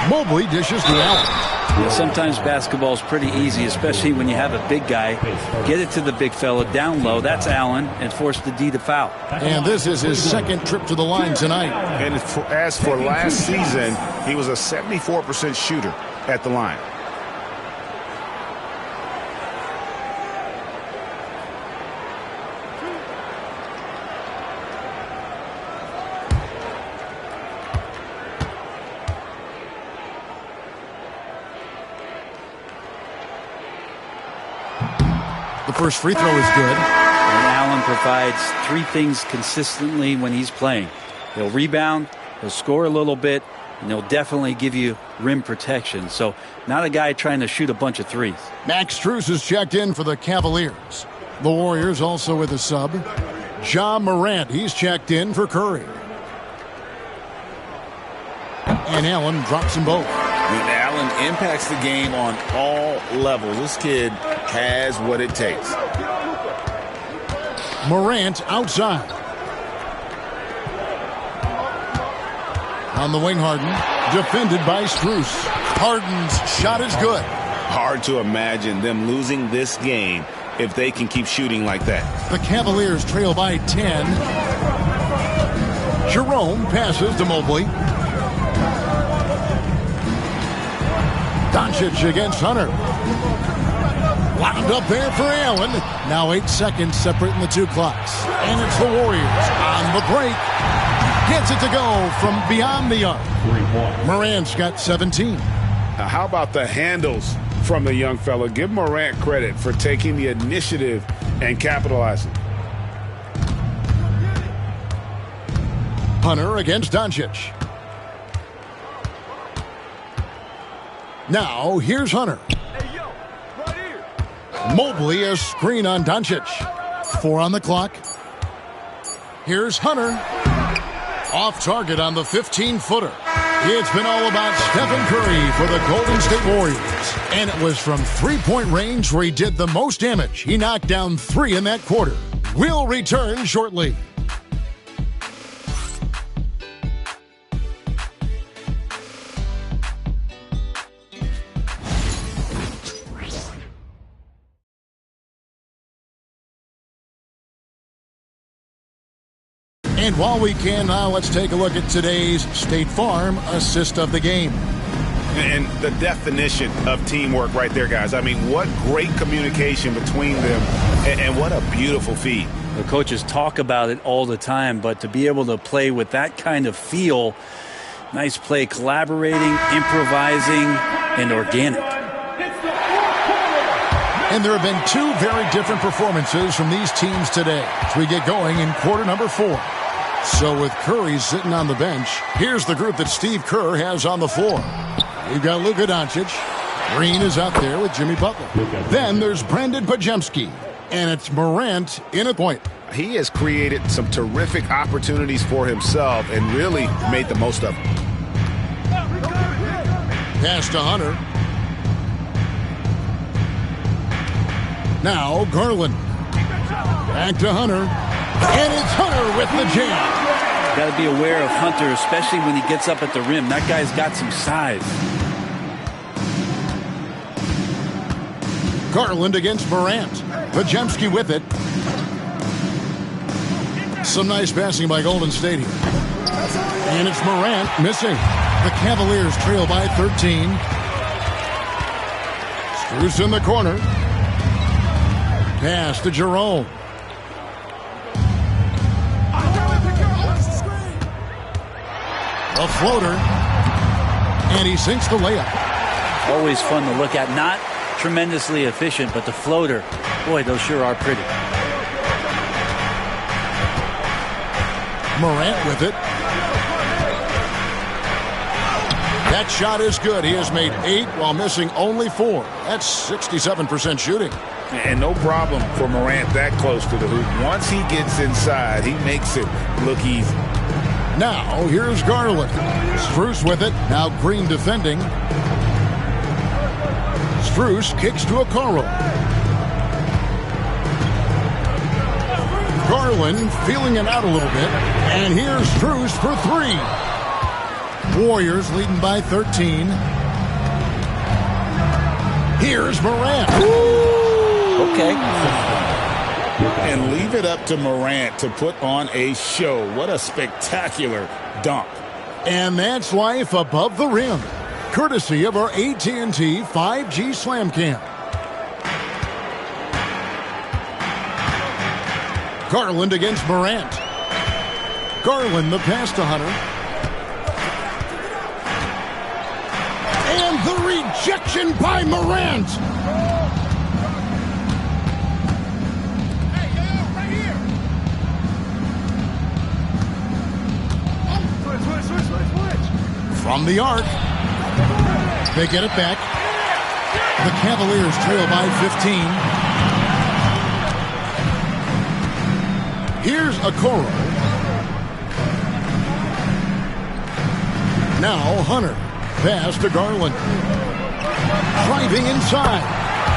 Mobley dishes to Allen. Sometimes basketball is pretty easy, especially when you have a big guy. Get it to the big fella down low. That's Allen, and force the D to foul. And this is his second trip to the line tonight. And as for last season, he was a 74% shooter at the line. The first free throw is good. And Allen provides 3 things consistently when he's playing. He'll rebound, he'll score a little bit, and he'll definitely give you rim protection. So not a guy trying to shoot a bunch of threes. Max Strus is checked in for the Cavaliers. The Warriors also with a sub. Ja Morant, he's checked in for Curry. And Allen drops them both. Allen impacts the game on all levels. This kid has what it takes. Morant outside. On the wing, Harden. Defended by Strus. Harden's shot is good. Hard to imagine them losing this game if they can keep shooting like that. The Cavaliers trail by 10. Jerome passes to Mobley. Doncic against Hunter. Wound up there for Allen. Now 8 seconds separating the 2 clocks. And it's the Warriors on the break. Gets it to go from beyond the arc. Morant's got 17. Now, how about the handles from the young fella? Give Morant credit for taking the initiative and capitalizing. Hunter against Doncic. Now, here's Hunter. Mobley, a screen on Doncic. 4 on the clock. Here's Hunter. Off target on the 15-footer. It's been all about Stephen Curry for the Golden State Warriors. And it was from three-point range where he did the most damage. He knocked down 3 in that quarter. We'll return shortly. And while we can now, let's take a look at today's State Farm assist of the game. And the definition of teamwork right there, guys. I mean, what great communication between them, and what a beautiful feed. The coaches talk about it all the time, but to be able to play with that kind of feel, nice play, collaborating, improvising, and organic. And there have been 2 very different performances from these teams today as we get going in quarter number 4. So with Curry sitting on the bench, here's the group that Steve Kerr has on the floor. We've got Luka Doncic. Green is out there with Jimmy Butler. Then there's Brandon Podziemski. And it's Morant in a point. He has created some terrific opportunities for himself and really made the most of them. Pass to Hunter. Now Garland. Back to Hunter. And it's Hunter with the jam. Got to be aware of Hunter, especially when he gets up at the rim. That guy's got some size. Garland against Morant. Podziemski with it. Some nice passing by Golden State here. And it's Morant missing. The Cavaliers trail by 13. Strus in the corner. Pass to Jerome. A floater. And he sinks the layup. Always fun to look at. Not tremendously efficient, but the floater, boy, those sure are pretty. Morant with it. That shot is good. He has made 8 while missing only 4. That's 67% shooting. And no problem for Morant that close to the hoop. Once he gets inside, he makes it look easy. Now, here's Garland. Strus with it. Now Green defending. Strus kicks to Okoro. Garland feeling it out a little bit. And here's Strus for 3. Warriors leading by 13. Here's Morant. Okay. And leave it up to Morant to put on a show. What a spectacular dunk. And that's life above the rim. Courtesy of our AT&T 5G Slam Cam. Garland against Morant. Garland the pass to Hunter. And the rejection by Morant. From the arc. They get it back. The Cavaliers trail by 15. Here's Okoro. Now Hunter. Pass to Garland. Driving inside.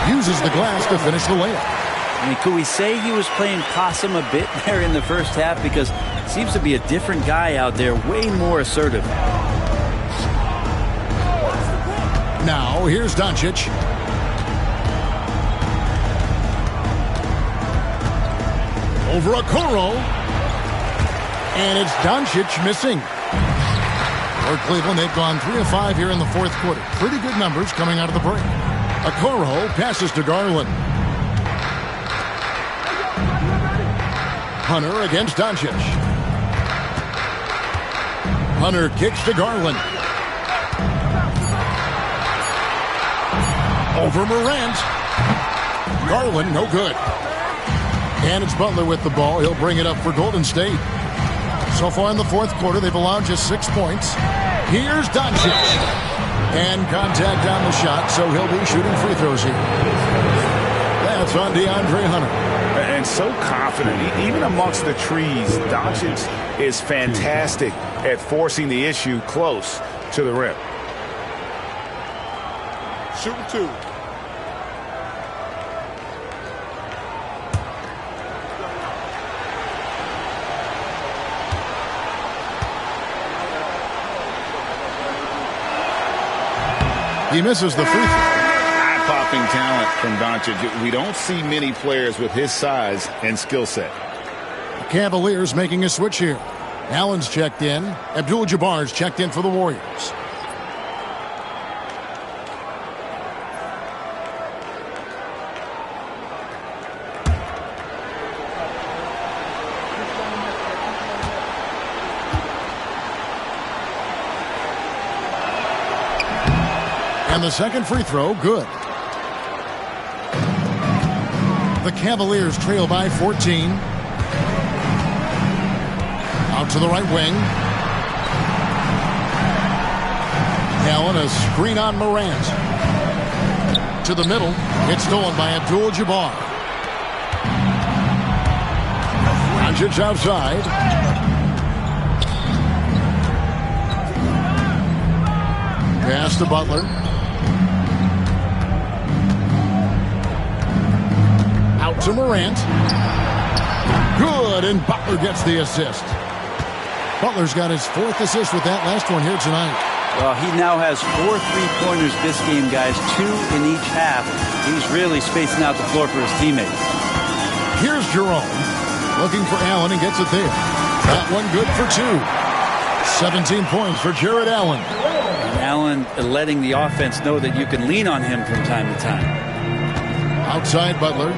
Uses the glass to finish the layup. I mean, could we say he was playing possum a bit there in the first half? Because it seems to be a different guy out there, way more assertive. Now, here's Doncic. Over Okoro. And it's Doncic missing. For Cleveland, they've gone 3 of 5 here in the fourth quarter. Pretty good numbers coming out of the break. Okoro passes to Garland. Hunter against Doncic. Hunter kicks to Garland. Over Morant. Garland, no good. And it's Butler with the ball. He'll bring it up for Golden State. So far in the fourth quarter, they've allowed just 6 points. Here's Doncic. And contact on the shot, so he'll be shooting free throws here. That's on DeAndre Hunter. And so confident. Even amongst the trees, Doncic is fantastic at forcing the issue close to the rim. Shooting 2. He misses the free throw. Eye-popping talent from Doncic. We don't see many players with his size and skill set. The Cavaliers making a switch here. Allen's checked in. Abdul-Jabbar's checked in for the Warriors. And the second free throw, good. The Cavaliers trail by 14. Out to the right wing. Allen, a screen on Morant. To the middle. It's stolen by Abdul-Jabbar. Doncic outside. Pass to Butler. Out to Morant. Good, and Butler gets the assist. Butler's got his 4th assist with that last one here tonight. Well, he now has 4 3-pointers this game, guys. 2 in each half. He's really spacing out the floor for his teammates. Here's Jerome. Looking for Allen and gets it there. That one good for 2. 17 points for Jared Allen. And Allen letting the offense know that you can lean on him from time to time. Outside Butler.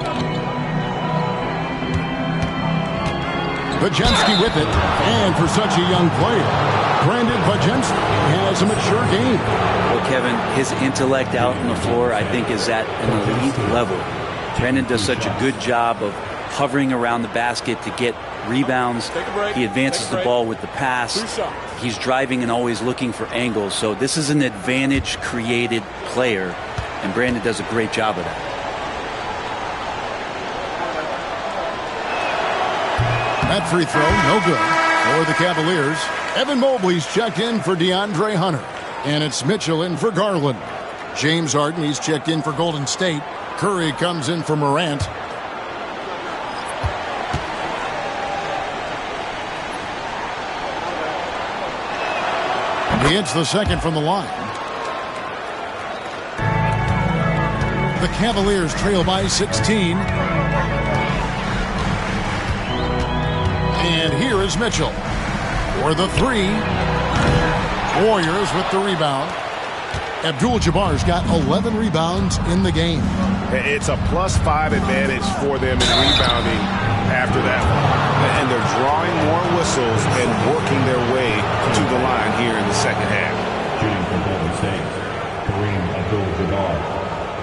Podziemski with it. And for such a young player, Brandon Podziemski has a mature game. Well, Kevin, his intellect out on the floor, I think, is at an elite level. Brandon does such a good job of hovering around the basket to get rebounds. He advances the ball with the pass. He's driving and always looking for angles. So this is an advantage-created player, and Brandon does a great job of that. That free throw, no good for the Cavaliers. Evan Mobley's checked in for DeAndre Hunter. And it's Mitchell in for Garland. James Harden, he's checked in for Golden State. Curry comes in for Morant. He hits the second from the line. The Cavaliers trail by 16. And here is Mitchell for the 3. Warriors with the rebound. Abdul-Jabbar's got 11 rebounds in the game. It's a +5 advantage for them in rebounding after that one. And they're drawing more whistles and working their way to the line here in the second half. Shooting from Golden State, Kareem Abdul-Jabbar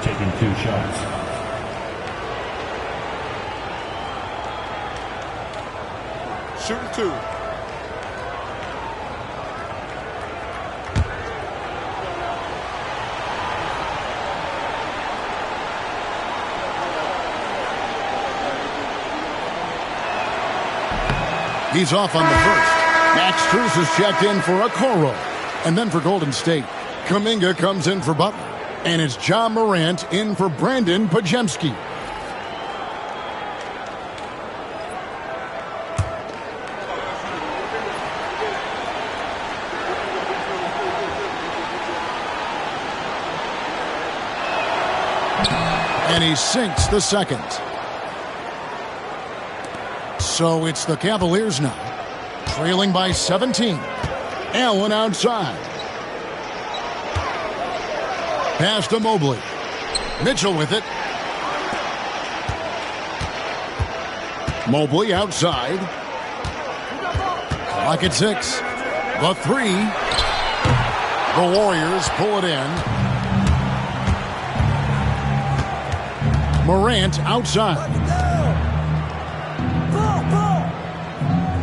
taking 2 shots. Shooting 2. He's off on the first. Max Strus is checked in for Okoro. And then for Golden State, Kuminga comes in for Butler. And it's John Morant in for Brandon Podziemski. And he sinks the second. So it's the Cavaliers now, trailing by 17. Allen outside. Pass to Mobley. Mitchell with it. Mobley outside. Clock at 6. The 3. The Warriors pull it in. Morant outside.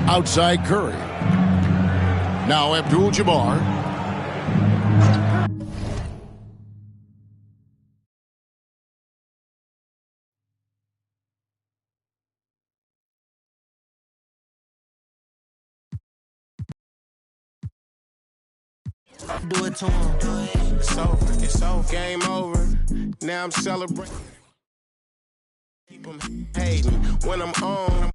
Outside Curry. Now Abdul-Jabbar. Do it to him. It's over. Game over. Now I'm celebrating. Keep them hating when I'm on.